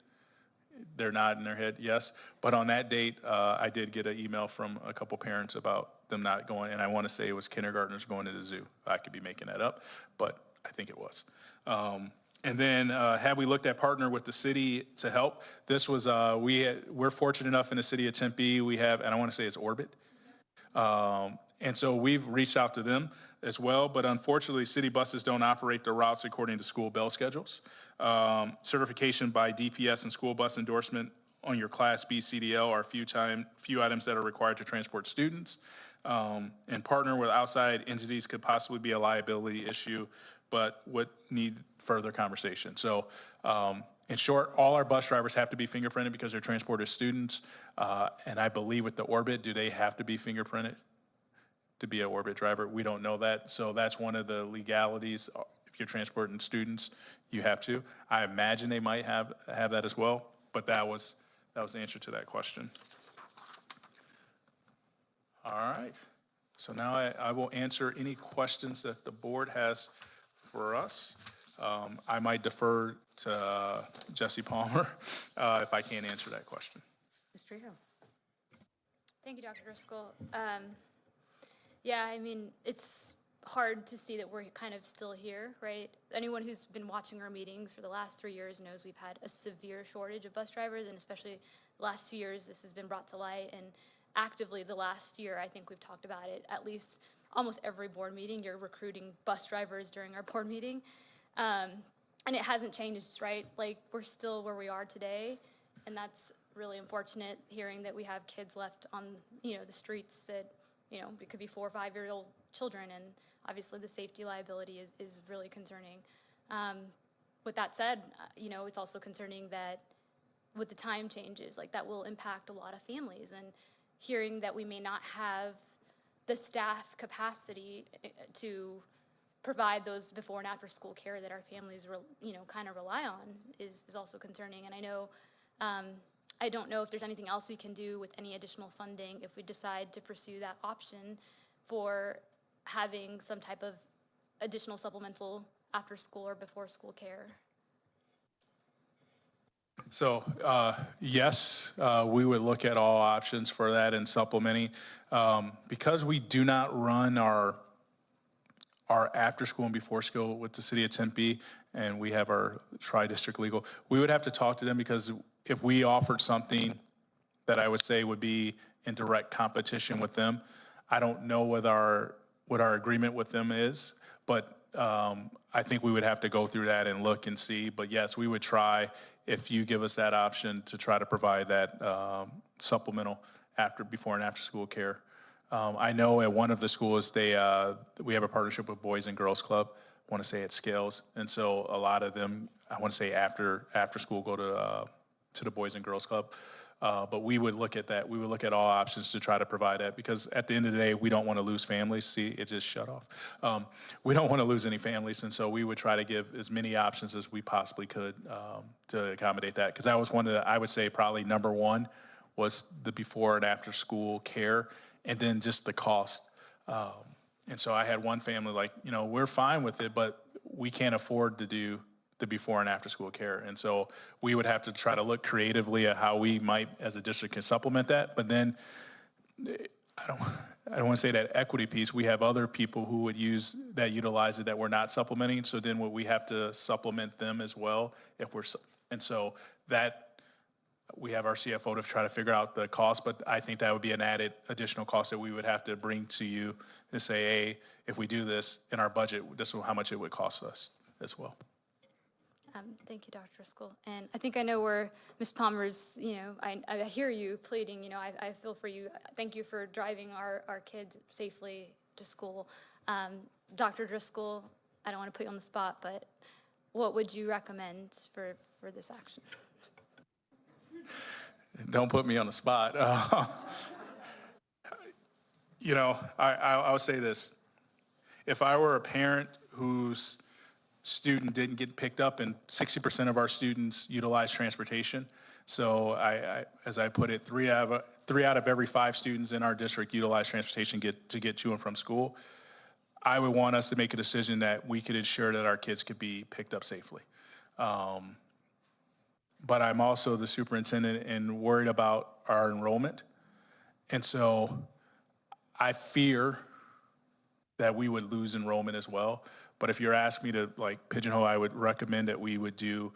They're nodding their head, yes. But on that date, I did get an email from a couple parents about them not going, and I want to say it was kindergartners going to the zoo. I could be making that up, but I think it was. And then had we looked at partner with the city to help, this was, we're fortunate enough in the city of Tempe, we have, and I want to say it's Orbit. And so we've reached out to them as well, but unfortunately, city buses don't operate the routes according to school bell schedules. Certification by DPS and school bus endorsement on your Class B CDL are few items that are required to transport students. And partner with outside entities could possibly be a liability issue, but would need further conversation. So in short, all our bus drivers have to be fingerprinted because they're transported students. And I believe with the Orbit, do they have to be fingerprinted to be an Orbit driver? We don't know that. So that's one of the legalities. If you're transporting students, you have to. I imagine they might have that as well, but that was the answer to that question. All right. So now I will answer any questions that the board has for us. I might defer to Jesse Palmer if I can't answer that question. Ms. Trejo. Thank you, Dr. Driscoll. Yeah, I mean, it's hard to see that we're kind of still here, right? Anyone who's been watching our meetings for the last 3 years knows we've had a severe shortage of bus drivers, and especially the last 2 years, this has been brought to light. And actively the last year, I think we've talked about it, at least almost every board meeting, you're recruiting bus drivers during our board meeting. And it hasn't changed, right? Like, we're still where we are today, and that's really unfortunate, hearing that we have kids left on, the streets that, it could be 4 or 5-year-old children, and obviously the safety liability is really concerning. With that said, it's also concerning that with the time changes, like, that will impact a lot of families, and hearing that we may not have the staff capacity to provide those before and after school care that our families, kind of rely on is also concerning. And I know, I don't know if there's anything else we can do with any additional funding if we decide to pursue that option for having some type of additional supplemental after school or before school care. So yes, we would look at all options for that and supplementing. Because we do not run our after school and before school with the city of Tempe, and we have our tri-district legal, we would have to talk to them, because if we offered something that I would say would be in direct competition with them, I don't know what our agreement with them is, but I think we would have to go through that and look and see. But yes, we would try, if you give us that option, to try to provide that supplemental before and after school care. I know at one of the schools, we have a partnership with Boys and Girls Club. I want to say at Scales, and so a lot of them, I want to say after school, go to the Boys and Girls Club. But we would look at that. We would look at all options to try to provide that, because at the end of the day, we don't want to lose families. See, it just shut off. We don't want to lose any families, and so we would try to give as many options as we possibly could to accommodate that. Because that was one of the, I would say probably number one, was the before and after school care, and then just the cost. And so I had one family like, we're fine with it, but we can't afford to do the before and after school care. And so we would have to try to look creatively at how we might, as a district, can supplement that. But then I don't want to say that equity piece. We have other people who would utilize it that we're not supplementing. So then we have to supplement them as well and so that we have our CFO to try to figure out the cost, but I think that would be an added additional cost that we would have to bring to you and say, hey, if we do this in our budget, this is how much it would cost us as well. Thank you, Dr. Driscoll. And I think I know where Ms. Palmer's, I hear you pleading, I feel for you. Thank you for driving our kids safely to school. Dr. Driscoll, I don't want to put you on the spot, but what would you recommend for this action? Don't put me on the spot. I'll say this. If I were a parent whose student didn't get picked up, and 60% of our students utilize transportation, so as I put it, three out 3 out of every 5 students in our district utilize transportation to get to and from school. I would want us to make a decision that we could ensure that our kids could be picked up safely. But I'm also the superintendent and worried about our enrollment. And so I fear that we would lose enrollment as well. But if you're asking me to like pigeonhole, I would recommend that we would do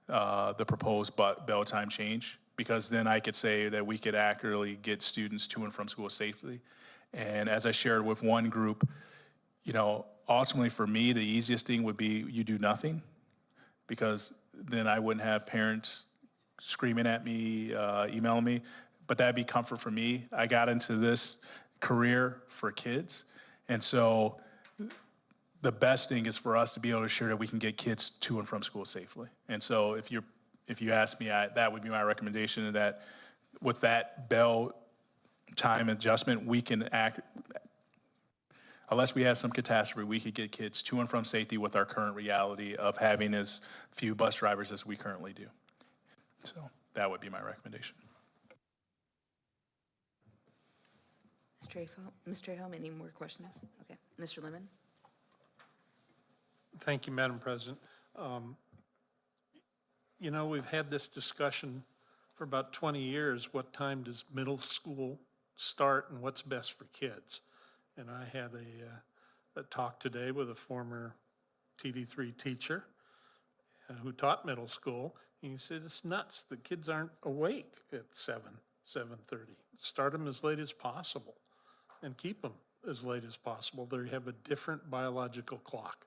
the proposed bell time change, because then I could say that we could accurately get students to and from school safely. And as I shared with one group, you know, ultimately for me, the easiest thing would be you do nothing, because then I wouldn't have parents screaming at me, emailing me, but that'd be comfort for me. I got into this career for kids, and so the best thing is for us to be able to ensure that we can get kids to and from school safely. And so if you ask me, that would be my recommendation, that with that bell time adjustment, we can act, unless we have some catastrophe, we could get kids to and from safety with our current reality of having as few bus drivers as we currently do. So that would be my recommendation. Ms. Trejo, any more questions? Okay, Mr. Lemon? Thank you, Madam President. You know, we've had this discussion for about 20 years. What time does middle school start and what's best for kids? And I had a talk today with a former TD3 teacher who taught middle school. And he said, it's nuts. The kids aren't awake at 7:30. Start them as late as possible and keep them as late as possible. They have a different biological clock.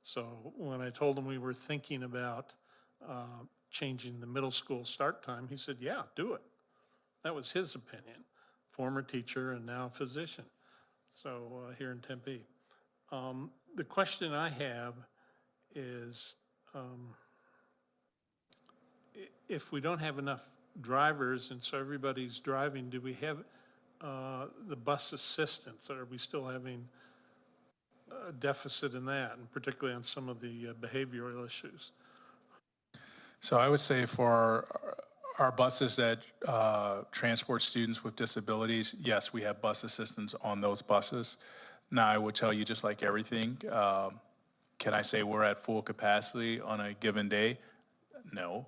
So when I told him we were thinking about changing the middle school start time, he said, yeah, do it. That was his opinion. Former teacher and now physician. So here in Tempe. The question I have is, if we don't have enough drivers and so everybody's driving, do we have the bus assistance? Are we still having a deficit in that, and particularly on some of the behavioral issues? So I would say for our buses that transport students with disabilities, yes, we have bus assistance on those buses. Now, I would tell you, just like everything, can I say we're at full capacity on a given day? No,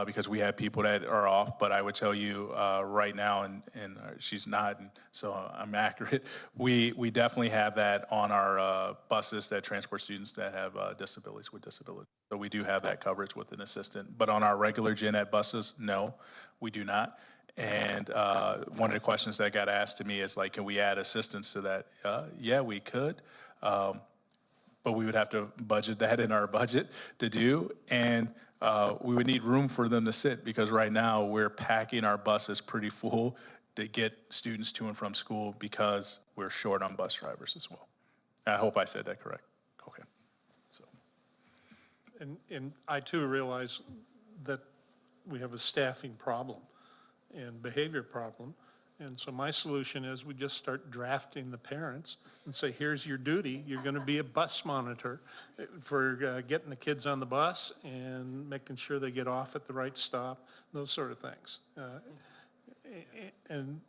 because we have people that are off, but I would tell you right now, and she's not, and so I'm accurate, we definitely have that on our buses that transport students that have disabilities with disabilities. So we do have that coverage with an assistant, but on our regular gen ed buses, no, we do not. And one of the questions that got asked to me is like, can we add assistance to that? Yeah, we could. But we would have to budget that in our budget to do. And we would need room for them to sit, because right now we're packing our buses pretty full to get students to and from school because we're short on bus drivers as well. I hope I said that correct. Okay. So. And I too realize that we have a staffing problem and behavior problem. And so my solution is we just start drafting the parents and say, here's your duty. You're going to be a bus monitor for getting the kids on the bus and making sure they get off at the right stop, those sort of things. And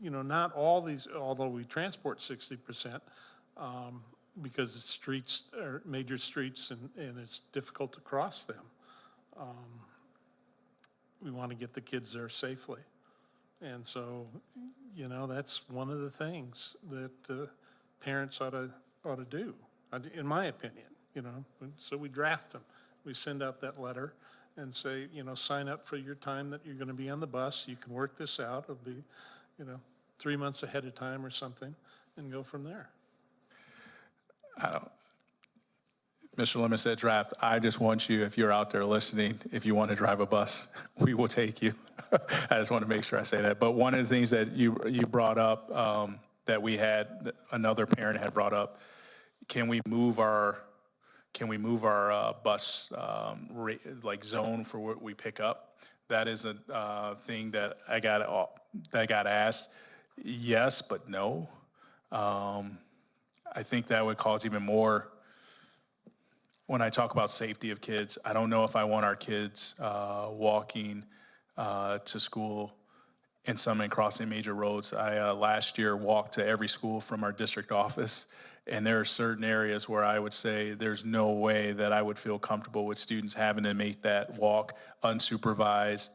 you know, not all these, although we transport 60%, because the streets are major streets and it's difficult to cross them. We want to get the kids there safely. And so, you know, that's one of the things that parents ought to do, in my opinion, you know. So we draft them. We send out that letter and say, you know, sign up for your time that you're going to be on the bus. You can work this out. It'll be, you know, 3 months ahead of time or something, and go from there. Mr. Lemon said draft. I just want you, if you're out there listening, if you want to drive a bus, we will take you. I just want to make sure I say that. But one of the things that you brought up that we had, another parent had brought up, can we move our bus like zone for what we pick up? That is a thing that I got asked. Yes, but no. I think that would cause even more. When I talk about safety of kids, I don't know if I want our kids walking to school and some in crossing major roads. I last year walked to every school from our district office, and there are certain areas where I would say there's no way that I would feel comfortable with students having to make that walk unsupervised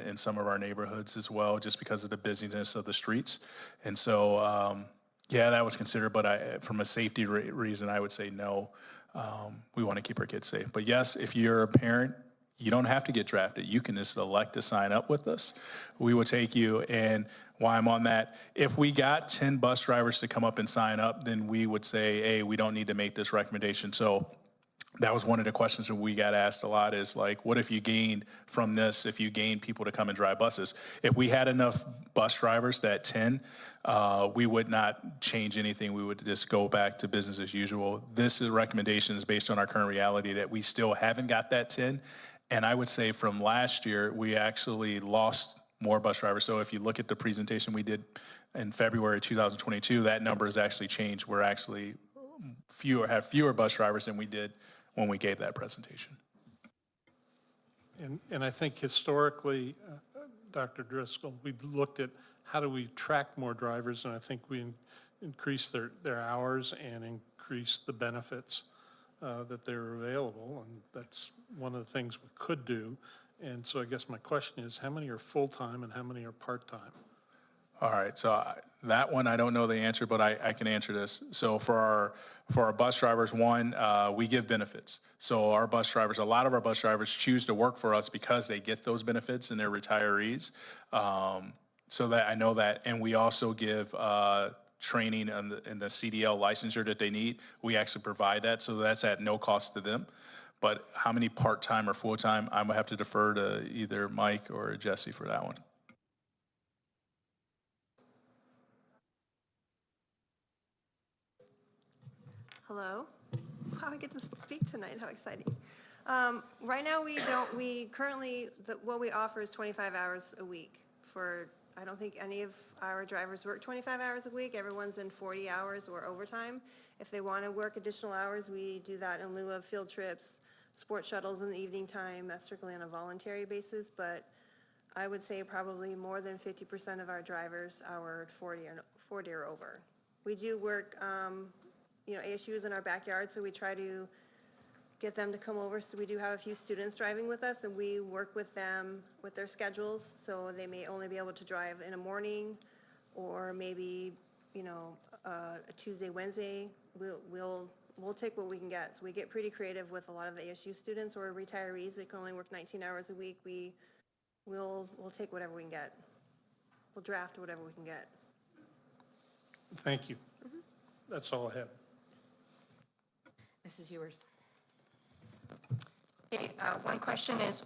in some of our neighborhoods as well, just because of the busyness of the streets. And so, yeah, that was considered, but from a safety reason, I would say no. We want to keep our kids safe. But yes, if you're a parent, you don't have to get drafted. You can just select to sign up with us. We will take you. And while I'm on that, if we got 10 bus drivers to come up and sign up, then we would say, hey, we don't need to make this recommendation. So that was one of the questions that we got asked a lot is like, what if you gained from this, if you gained people to come and drive buses? If we had enough bus drivers, that 10, we would not change anything. We would just go back to business as usual. This recommendation is based on our current reality that we still haven't got that 10. And I would say from last year, we actually lost more bus drivers. So if you look at the presentation we did in February 2022, that number has actually changed. We're actually have fewer bus drivers than we did when we gave that presentation. And I think historically, Dr. Driscoll, we looked at how do we attract more drivers, and I think we increase their hours and increase the benefits that they're available, and that's one of the things we could do. And so I guess my question is, how many are full-time and how many are part-time? All right, so that one, I don't know the answer, but I can answer this. So for our bus drivers, one, we give benefits. So our bus drivers, a lot of our bus drivers choose to work for us because they get those benefits and they're retirees. So that I know that, and we also give training in the CDL licensure that they need. We actually provide that, so that's at no cost to them. But how many part-time or full-time, I'm gonna have to defer to either Mike or Jesse for that one. Hello. Wow, I get to speak tonight. How exciting. Right now, what we offer is 25 hours a week. I don't think any of our drivers work 25 hours a week. Everyone's in 40 hours or overtime. If they want to work additional hours, we do that in lieu of field trips, sports shuttles in the evening time. That's strictly on a voluntary basis, but I would say probably more than 50% of our drivers are 40 or over. We do work, ASUs in our backyard, so we try to get them to come over. So we do have a few students driving with us, and we work with them with their schedules. So they may only be able to drive in the morning, or maybe, a Tuesday, Wednesday. We'll take what we can get. So we get pretty creative with a lot of the ASU students or retirees that can only work 19 hours a week. We'll take whatever we can get. We'll draft whatever we can get. Thank you. That's all I have. Mrs. Ewers. Okay, one question is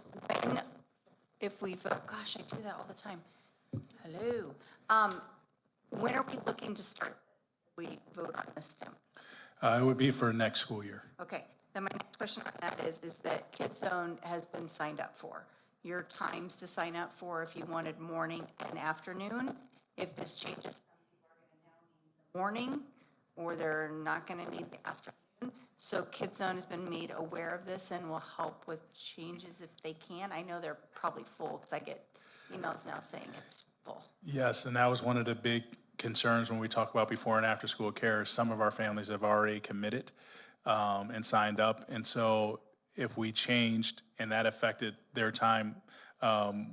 if we vote, gosh, I do that all the time. Hello. When are we looking to start? We vote on this, Tim. It would be for next school year. Okay, then my next question on that is that Kid Zone has been signed up for. Your times to sign up for if you wanted morning and afternoon. If this changes, some people are going to now need the morning, or they're not going to need the afternoon. So Kid Zone has been made aware of this and will help with changes if they can. I know they're probably full because I get emails now saying it's full. Yes, and that was one of the big concerns when we talk about before and after school care. Some of our families have already committed and signed up. And so if we changed and that affected their time,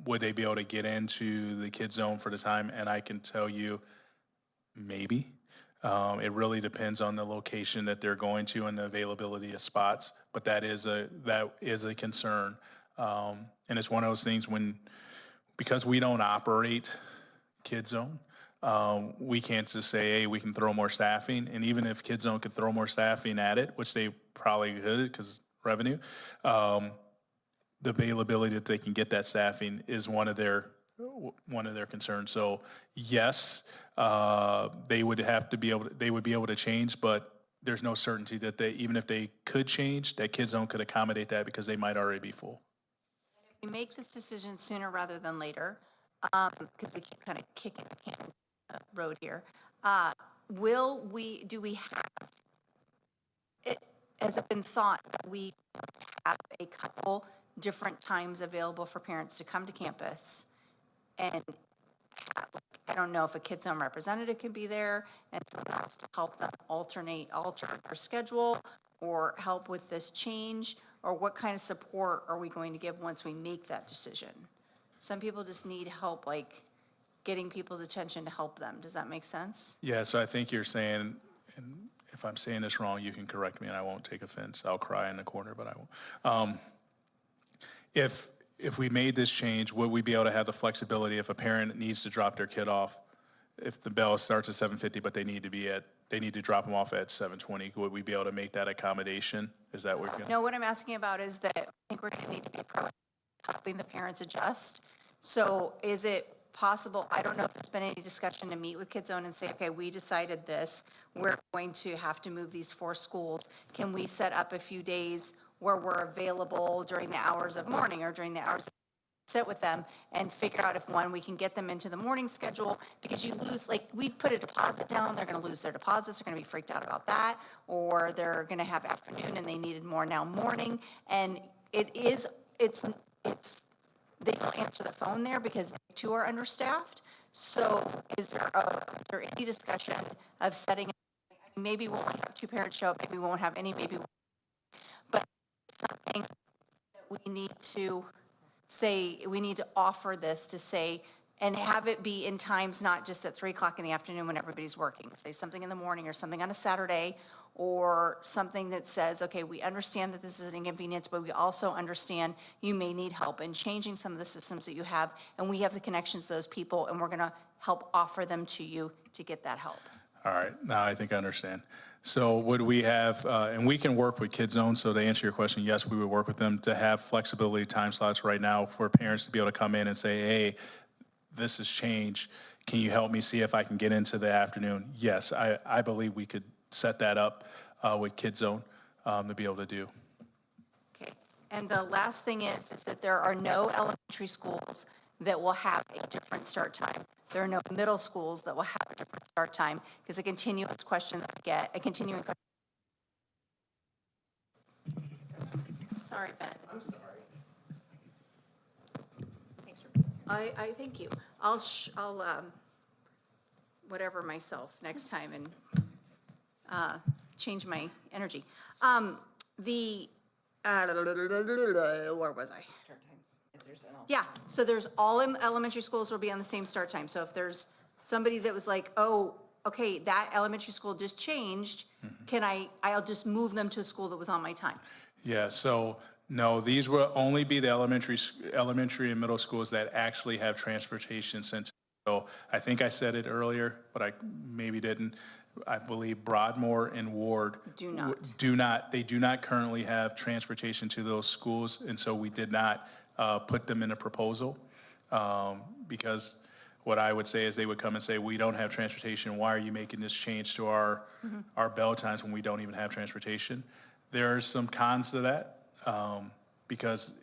would they be able to get into the Kid Zone for the time? And I can tell you, maybe. It really depends on the location that they're going to and the availability of spots, but that is a concern. And it's one of those things because we don't operate Kid Zone, we can't just say, hey, we can throw more staffing. And even if Kid Zone could throw more staffing at it, which they probably could because revenue, the availability that they can get that staffing is one of their concerns. So yes, they would be able to change, but there's no certainty that even if they could change, that Kid Zone could accommodate that because they might already be full. If we make this decision sooner rather than later, because we keep kind of kicking the can road here, do we have it, has it been thought that we have a couple different times available for parents to come to campus and don't know if a Kids Zone representative can be there and sometimes to help them alter their schedule or help with this change, or what kind of support are we going to give once we make that decision? Some people just need help, like getting people's attention to help them. Does that make sense? Yeah, so I think you're saying, and if I'm saying this wrong, you can correct me and I won't take offense. I'll cry in the corner, but I won't. If we made this change, would we be able to have the flexibility if a parent needs to drop their kid off? If the bell starts at 7:50, but they need to drop them off at 7:20, would we be able to make that accommodation? Is that what you're gonna? No, what I'm asking about is that I think we're gonna need to be proactive, helping the parents adjust. So is it possible, I don't know if there's been any discussion to meet with Kids Zone and say, okay, we decided this, we're going to have to move these 4 schools. Can we set up a few days where we're available during the hours of morning or during the hours of sit with them and figure out if, one, we can get them into the morning schedule, because you lose, like, we put a deposit down, they're gonna lose their deposits, they're gonna be freaked out about that, or they're gonna have afternoon and they needed more now morning, and it's, they don't answer the phone there because they too are understaffed. So is there any discussion of setting, maybe we'll only have 2 parents show up, maybe we won't have any, maybe, but something that we need to say, we need to offer this to say, and have it be in times not just at 3 o'clock in the afternoon when everybody's working. Say something in the morning or something on a Saturday, or something that says, okay, we understand that this is an inconvenience, but we also understand you may need help in changing some of the systems that you have, and we have the connections to those people, and we're gonna help offer them to you to get that help. All right, now I think I understand. So would we have, and we can work with Kids Zone, so to answer your question, yes, we would work with them to have flexibility time slots right now for parents to be able to come in and say, hey, this has changed. Can you help me see if I can get into the afternoon? Yes, I believe we could set that up with Kids Zone to be able to do. Okay, and the last thing is that there are no elementary schools that will have a different start time. There are no middle schools that will have a different start time, because a continuous question that I get, a continuing question. Sorry, Ben. I'm sorry. Thanks for being here. I thank you. I'll whatever myself next time and change my energy. Where was I? Start times, if there's an Yeah, so there's elementary schools will be on the same start time. So if there's somebody that was like, oh, okay, that elementary school just changed, I'll just move them to a school that was on my time. Yeah, so no, these will only be the elementary and middle schools that actually have transportation centers. So I think I said it earlier, but I maybe didn't. I believe Broadmoor and Ward Do not. They do not currently have transportation to those schools, and so we did not put them in a proposal, because what I would say is they would come and say, we don't have transportation, why are you making this change to our bell times when we don't even have transportation? There are some cons to that, because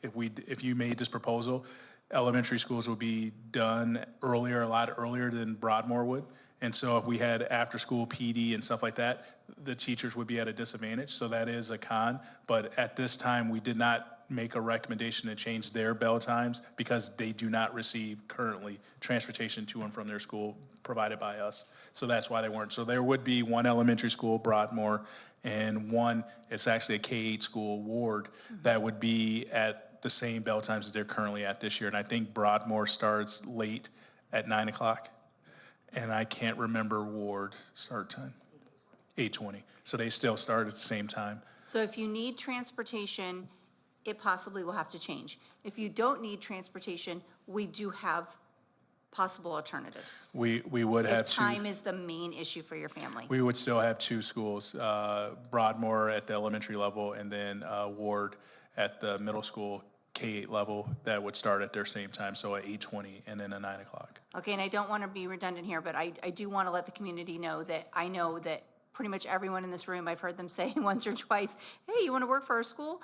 if you made this proposal, elementary schools would be done earlier, a lot earlier than Broadmoor would. And so if we had after-school PD and stuff like that, the teachers would be at a disadvantage. So that is a con. But at this time, we did not make a recommendation to change their bell times because they do not receive currently transportation to and from their school provided by us. So that's why they weren't. So there would be one elementary school, Broadmoor, and one, it's actually a K-8 school, Ward, that would be at the same bell times as they're currently at this year. And I think Broadmoor starts late at 9 o'clock. And I can't remember Ward start time, 8:20. So they still start at the same time. So if you need transportation, it possibly will have to change. If you don't need transportation, we do have possible alternatives. We would have If two. time is the main issue for your family. We would still have 2 schools, Broadmoor at the elementary level and then Ward at the middle school K-8 level that would start at their same time, so at 8:20 and then at 9 o'clock. Okay, and I don't want to be redundant here, but I do want to let the community know that I know that pretty much everyone in this room, I've heard them say once or twice, hey, you want to work for our school?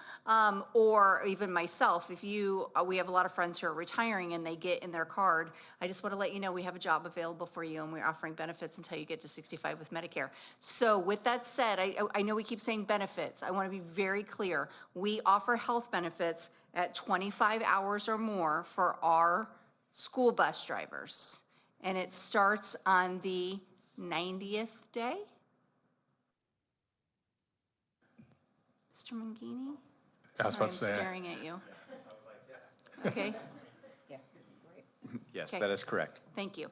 Or even myself, if we have a lot of friends who are retiring and they get in their card, I just want to let you know we have a job available for you and we're offering benefits until you get to 65 with Medicare. So with that said, I know we keep saying benefits. I want to be very clear. We offer health benefits at 25 hours or more for our school bus drivers. And it starts on the 90th day? Mr. Mangini? I was about to Sorry, say. I'm staring at you. Okay, Yes, Okay. that is correct. thank you.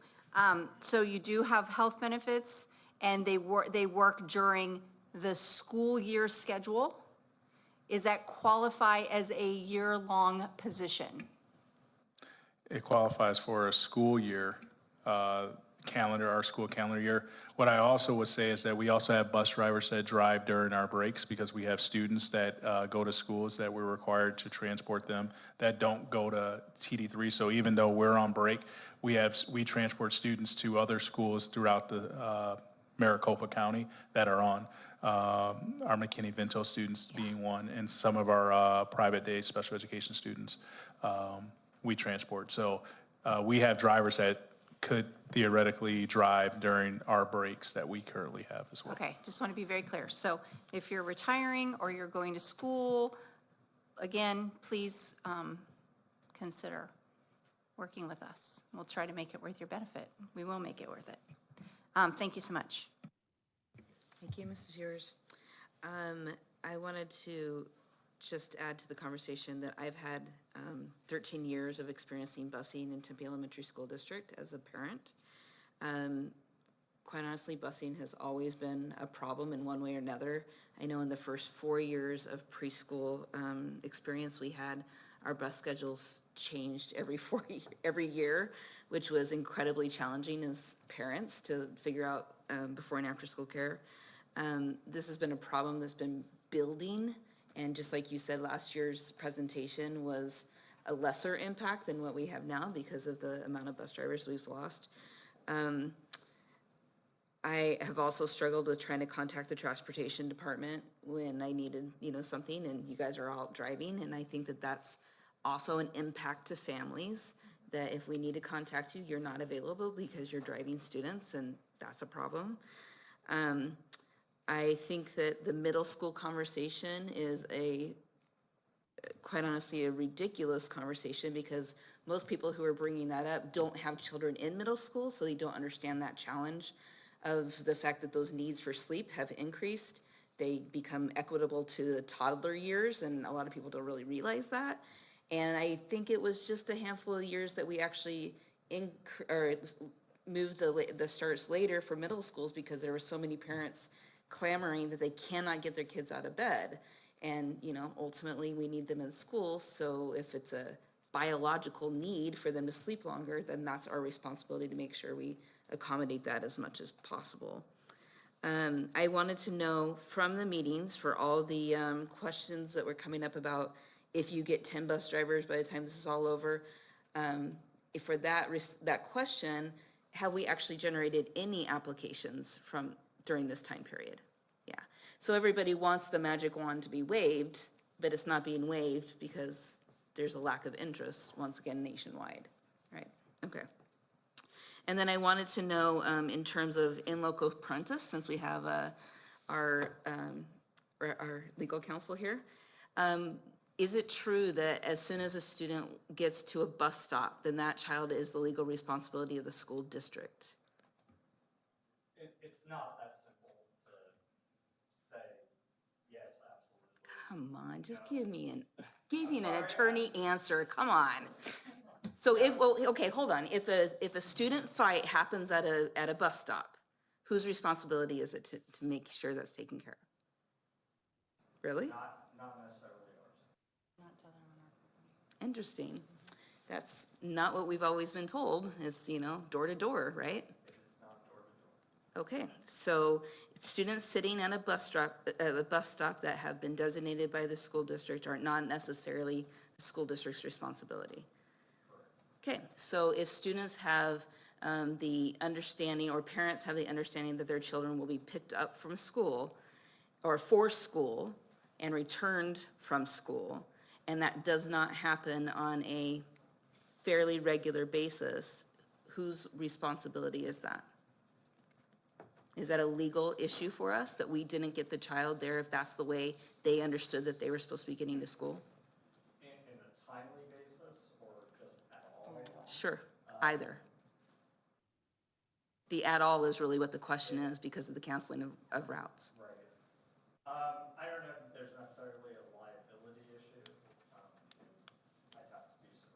So you do have health benefits, and they work during the school year schedule? Is that qualify as a year-long position? It qualifies for a school year calendar, our school calendar year. What I also would say is that we also have bus drivers that drive during our breaks because we have students that go to schools that we're required to transport them that don't go to TD3. So even though we're on break, we transport students to other schools throughout the Maricopa County that are on. Our McKinney-Vento students being one, and some of our private day special education students we transport. So we have drivers that could theoretically drive during our breaks that we currently have as well. Okay, just want to be very clear. So if you're retiring or you're going to school, again, please consider working with us. We'll try to make it worth your benefit. We will make it worth it. Thank you so much. Thank you, Mrs. Ewers. I wanted to just add to the conversation that I've had 13 years of experiencing busing in Tempe Elementary School District as a parent. Quite honestly, busing has always been a problem in one way or another. I know in the first 4 years of preschool experience we had, our bus schedules changed every year, which was incredibly challenging as parents to figure out before and after school care. This has been a problem that's been building, and just like you said, last year's presentation was a lesser impact than what we have now because of the amount of bus drivers we've lost. I have also struggled with trying to contact the transportation department when I needed, something, and you guys are all driving, and I think that that's also an impact to families, that if we need to contact you, you're not available because you're driving students, and that's a problem. I think that the middle school conversation is quite honestly, a ridiculous conversation because most people who are bringing that up don't have children in middle school, so they don't understand that challenge of the fact that those needs for sleep have increased. They become equitable to the toddler years, and a lot of people don't really realize that. And I think it was just a handful of years that we actually moved the starts later for middle schools because there were so many parents clamoring that they cannot get their kids out of bed. And, ultimately we need them in school. So if it's a biological need for them to sleep longer, then that's our responsibility to make sure we accommodate that as much as possible. I wanted to know from the meetings for all the questions that were coming up about if you get 10 bus drivers by the time this is all over, for that question, have we actually generated any applications during this time period? Yeah. So everybody wants the magic wand to be waved, but it's not being waved because there's a lack of interest, once again, nationwide, right? Okay. And then I wanted to know, in terms of in loco parentis, since we have our legal counsel here, is it true that as soon as a student gets to a bus stop, then that child is the legal responsibility of the school district? It's not that simple to say, yes, absolutely. Come on, just give me an attorney answer, come on. So okay, hold on, if a student fight happens at a bus stop, whose responsibility is it to make sure that's taken care of? Really? Not necessarily ours. Interesting. That's not what we've always been told, is, door to door, right? It is not door to door. Okay, so students sitting at a bus stop that have been designated by the school district are not necessarily the school district's responsibility. Okay, so if students have the understanding, or parents have the understanding that their children will be picked up from school or for school and returned from school, and that does not happen on a fairly regular basis, whose responsibility is that? Is that a legal issue for us that we didn't get the child there if that's the way they understood that they were supposed to be getting to school? In a timely basis or just at all? Sure, either. The at all is really what the question is because of the canceling of routes. Right. I don't know that there's necessarily a liability issue. I'd have to do some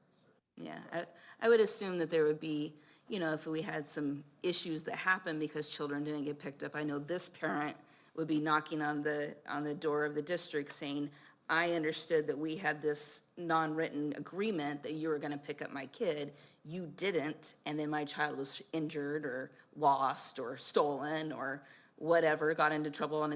research. Yeah, I would assume that there would be, if we had some issues that happened because children didn't get picked up, I know this parent would be knocking on the door of the district saying, I understood that we had this non-written agreement that you were gonna pick up my kid. You didn't, and then my child was injured or lost or stolen or whatever, got into trouble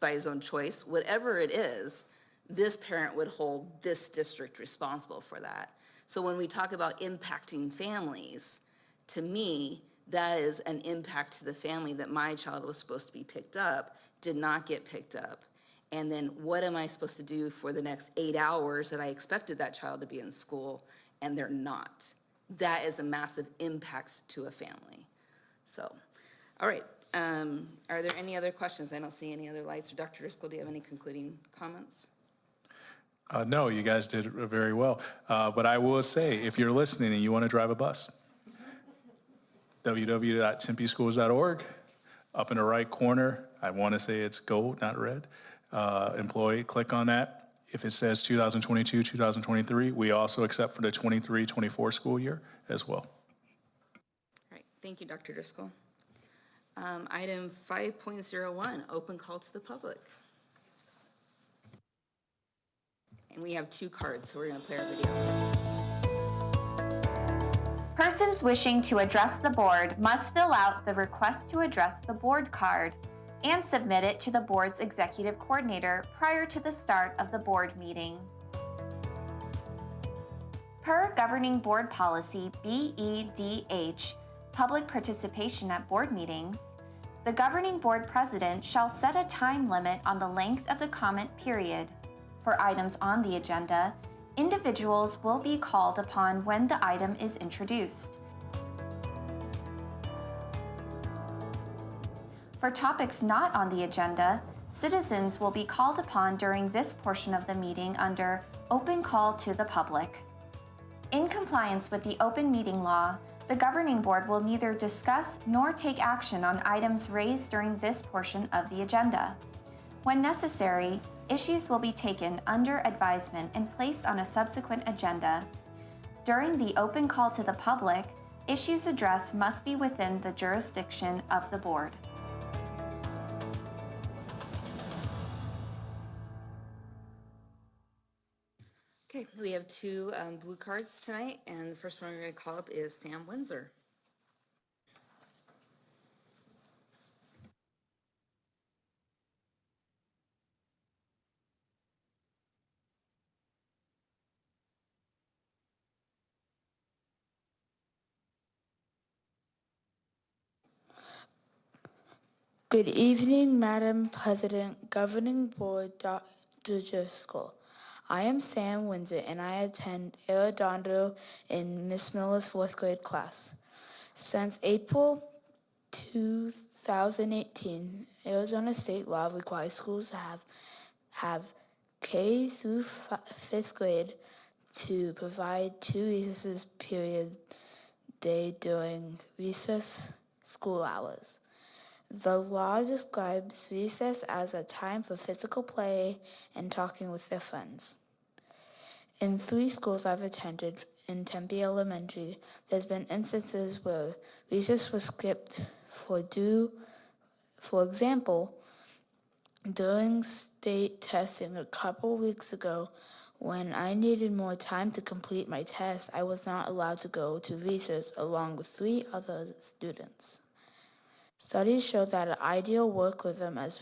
by his own choice. Whatever it is, this parent would hold this district responsible for that. So when we talk about impacting families, to me, that is an impact to the family that my child was supposed to be picked up, did not get picked up. And then what am I supposed to do for the next 8 hours that I expected that child to be in school and they're not? That is a massive impact to a family. So, all right, are there any other questions? I don't see any other lights. Or Dr. Driscoll, do you have any concluding comments? No, you guys did very well. But I will say, if you're listening and you want to drive a bus, www.tempeschools.org, up in the right corner, I want to say it's gold, not red, employee, click on that. If it says 2022, 2023, we also accept for the 23-24 school year as well. All right, thank you, Dr. Driscoll. Item 5.01, open call to the public. And we have 2 cards, so we're going to play our video. Persons wishing to address the board must fill out the request to address the board card and submit it to the board's executive coordinator prior to the start of the board meeting. Per Governing Board Policy BEDH, Public Participation at Board Meetings, the Governing Board President shall set a time limit on the length of the comment period. For items on the agenda, individuals will be called upon when the item is introduced. For topics not on the agenda, citizens will be called upon during this portion of the meeting under Open Call to the Public. In compliance with the open meeting law, the Governing Board will neither discuss nor take action on items raised during this portion of the agenda. When necessary, issues will be taken under advisement and placed on a subsequent agenda. During the open call to the public, issues addressed must be within the jurisdiction of the board. Okay, we have 2 blue cards tonight, and the first one we're going to call up is Sam Windsor. Good evening, Madam President, Governing Board, Dr. Driscoll. I am Sam Windsor, and I attend Arredondo in Miss Miller's 4th grade class. Since April 2018, Arizona state law requires schools to have K through 5th grade to provide 2 recesses period day during recess school hours. The law describes recess as a time for physical play and talking with their friends. In 3 schools I've attended in Tempe Elementary, there's been instances where recess was skipped for example, during state testing a couple weeks ago, when I needed more time to complete my test, I was not allowed to go to recess along with 3 other students. Studies show that an ideal work rhythm as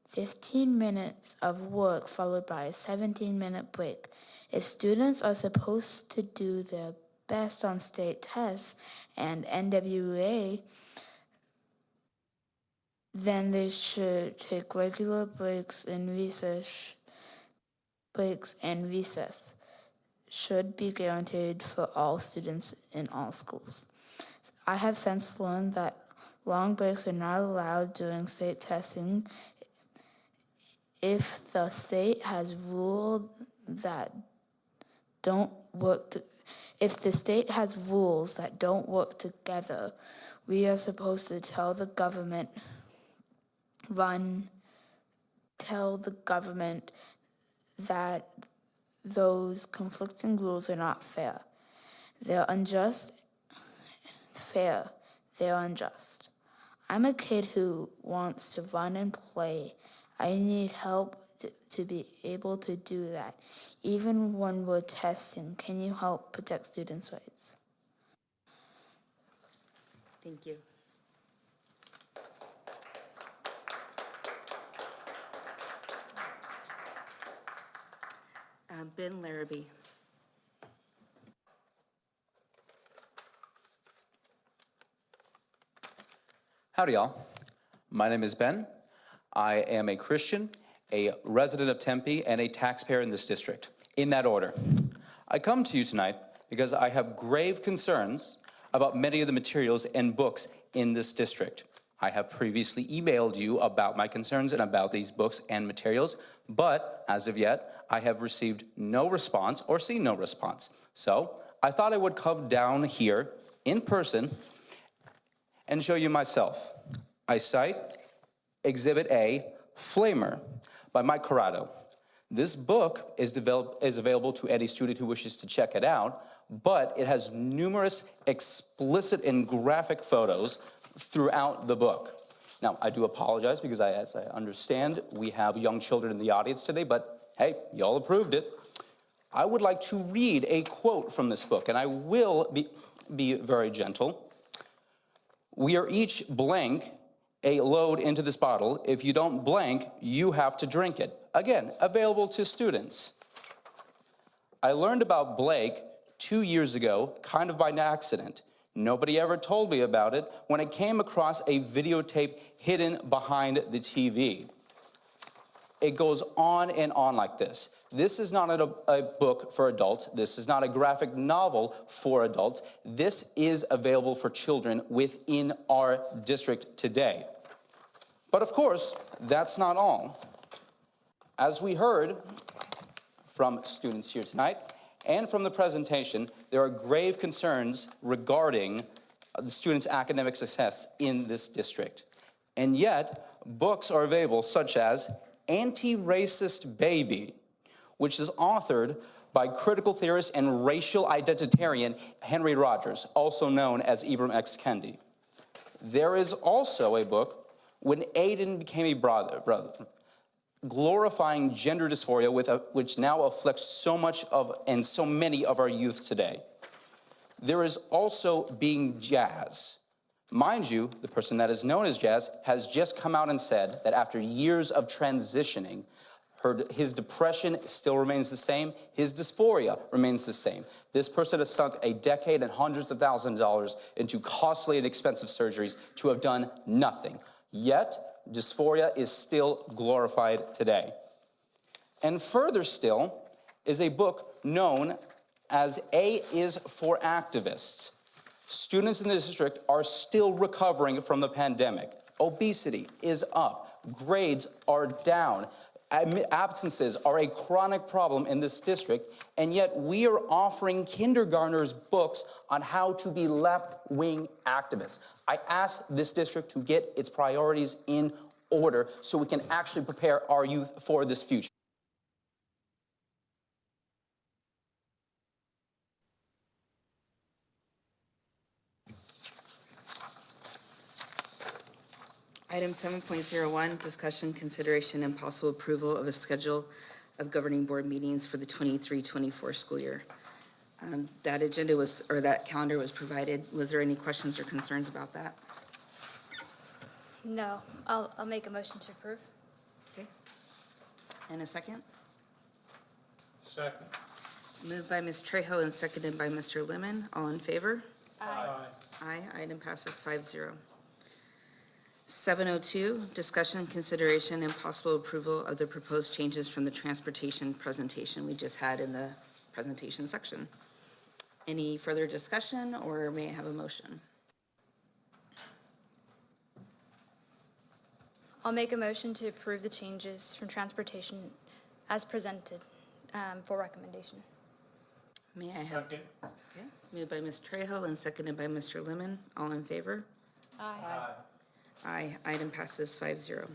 15 minutes of work followed by a 17-minute break. If students are supposed to do their best on state tests and NWA, then they should take regular breaks and recess. Should be guaranteed for all students in all schools. I have since learned that long breaks are not allowed during state testing. If the state has rules that don't work together we are supposed to tell the government that those conflicting rules are not fair. They're unjust, fair, they're unjust. I'm a kid who wants to run and play. I need help to be able to do that. Even when we're testing, can you help protect students' rights? Thank you. Ben Larrabee. Howdy, y'all. My name is Ben. I am a Christian, a resident of Tempe, and a taxpayer in this district. In that order. I come to you tonight because I have grave concerns about many of the materials and books in this district. I have previously emailed you about my concerns and about these books and materials, but as of yet, I have received no response or seen no response. So I thought I would come down here in person and show you myself. I cite Exhibit A, Flamer, by Mike Corrado. This book is available to any student who wishes to check it out, but it has numerous explicit and graphic photos throughout the book. Now, I do apologize because as I understand, we have young children in the audience today, but hey, y'all approved it. I would like to read a quote from this book, and I will be very gentle. We are each blank a load into this bottle. If you don't blank, you have to drink it. Again, available to students. I learned about Blake 2 years ago, kind of by accident. Nobody ever told me about it when I came across a videotape hidden behind the TV. It goes on and on like this. This is not a book for adults. This is not a graphic novel for adults. This is available for children within our district today. But of course, that's not all. As we heard from students here tonight and from the presentation, there are grave concerns regarding the students' academic success in this district. And yet, books are available such as Anti-Racist Baby, which is authored by critical theorist and racial identitarian Henry Rogers, also known as Ibram X. Kendi. There is also a book, When Aiden Became a Brother, glorifying gender dysphoria, which now afflicts so much of and so many of our youth today. There is also Being Jazz. Mind you, the person that is known as Jazz has just come out and said that after years of transitioning, his depression still remains the same, his dysphoria remains the same. This person has sunk a decade and hundreds of thousands of dollars into costly and expensive surgeries to have done nothing. Yet, dysphoria is still glorified today. And further still is a book known as A is for Activists. Students in the district are still recovering from the pandemic. Obesity is up. Grades are down. Absences are a chronic problem in this district, and yet we are offering kindergartners books on how to be left-wing activists. I ask this district to get its priorities in order so we can actually prepare our youth for this future. Item 7.01, discussion, consideration, and possible approval of a schedule of governing board meetings for the 23-24 school year. That agenda was, or that calendar was provided. Was there any questions or concerns about that? No, I'll make a motion to approve. Okay. And a second? Second. Moved by Ms. Trejo and seconded by Mr. Lemon. All in favor? Aye. Aye. Item passes 5-0. 7.02, discussion, consideration, and possible approval of the proposed changes from the transportation presentation we just had in the presentation section. Any further discussion, or may I have a motion? I'll make a motion to approve the changes from transportation as presented for recommendation. May I have? Second. Okay. Moved by Ms. Trejo and seconded by Mr. Lemon. All in favor? Aye. Item passes 5-0.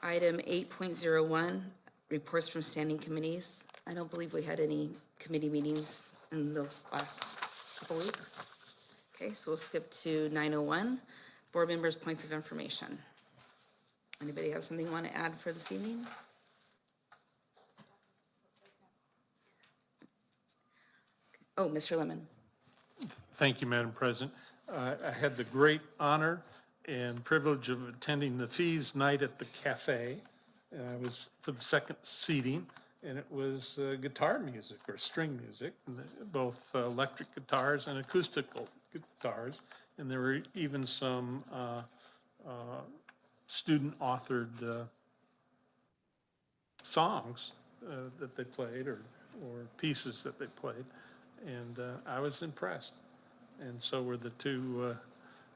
Item 8.01, reports from standing committees. I don't believe we had any committee meetings in those last couple weeks. Okay, so we'll skip to 9:01, board members' points of information. Anybody have something you want to add for this evening? Oh, Mr. Lemon. Thank you, Madam President. I had the great honor and privilege of attending the Fees Night at the Cafe. I was for the second seating, and it was guitar music or string music, both electric guitars and acoustical guitars. And there were even some student-authored songs that they played or pieces that they played. And I was impressed. And so were the two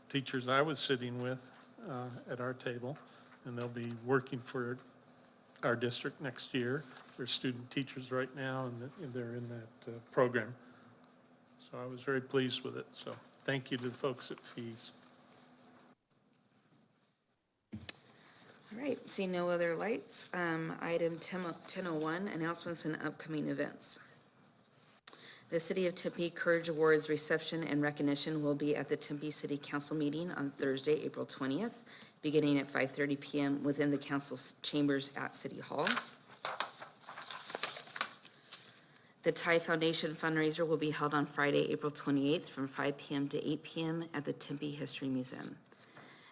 teachers I was sitting with at our table. And they'll be working for our district next year. They're student teachers right now, and they're in that program. So I was very pleased with it. So thank you to the folks at Fees. All right, seeing no other lights, item 1001, announcements and upcoming events. The City of Tempe Courage Awards reception and recognition will be at the Tempe City Council meeting on Thursday, April 20th, beginning at 5:30 p.m. within the council's chambers at City Hall. The Thai Foundation fundraiser will be held on Friday, April 28th from 5 p.m. to 8 p.m. at the Tempe History Museum.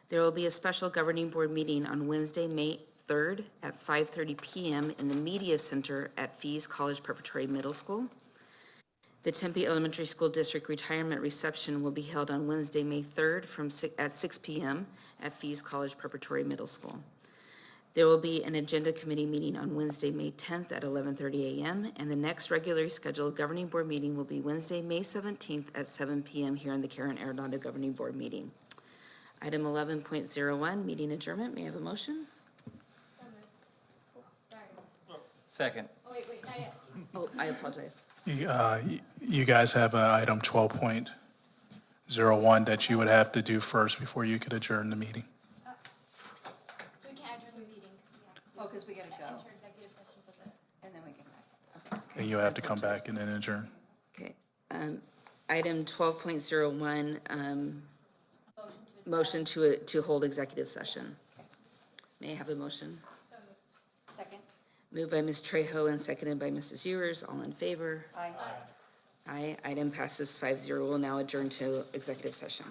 There will be a special governing board meeting on Wednesday, May 3rd at 5:30 p.m. in the Media Center at Fees College Preparatory Middle School. The Tempe Elementary School District Retirement Reception will be held on Wednesday, May 3rd at 6 p.m. at Fees College Preparatory Middle School. There will be an Agenda Committee meeting on Wednesday, May 10th at 11:30 a.m., and the next regularly scheduled Governing Board meeting will be Wednesday, May 17th at 7 p.m. here in the Karen Arredondo Governing Board meeting. Item 11.01, meeting adjournment. May I have a motion? So moved. Sorry. Second. Oh, wait, not yet. Oh, I apologize. You guys have item 12.01 that you would have to do first before you could adjourn the meeting. So we can't adjourn the meeting because we have to because we gotta go. enter executive session for the. And then we can back. And you'll have to come back and then adjourn. Okay. Item 12.01, motion to hold executive session. May I have a motion? So moved. Second. Moved by Ms. Trejo and seconded by Mrs. Ewers. All in favor? Aye. Aye. Item passes 5-0. We'll now adjourn to executive session.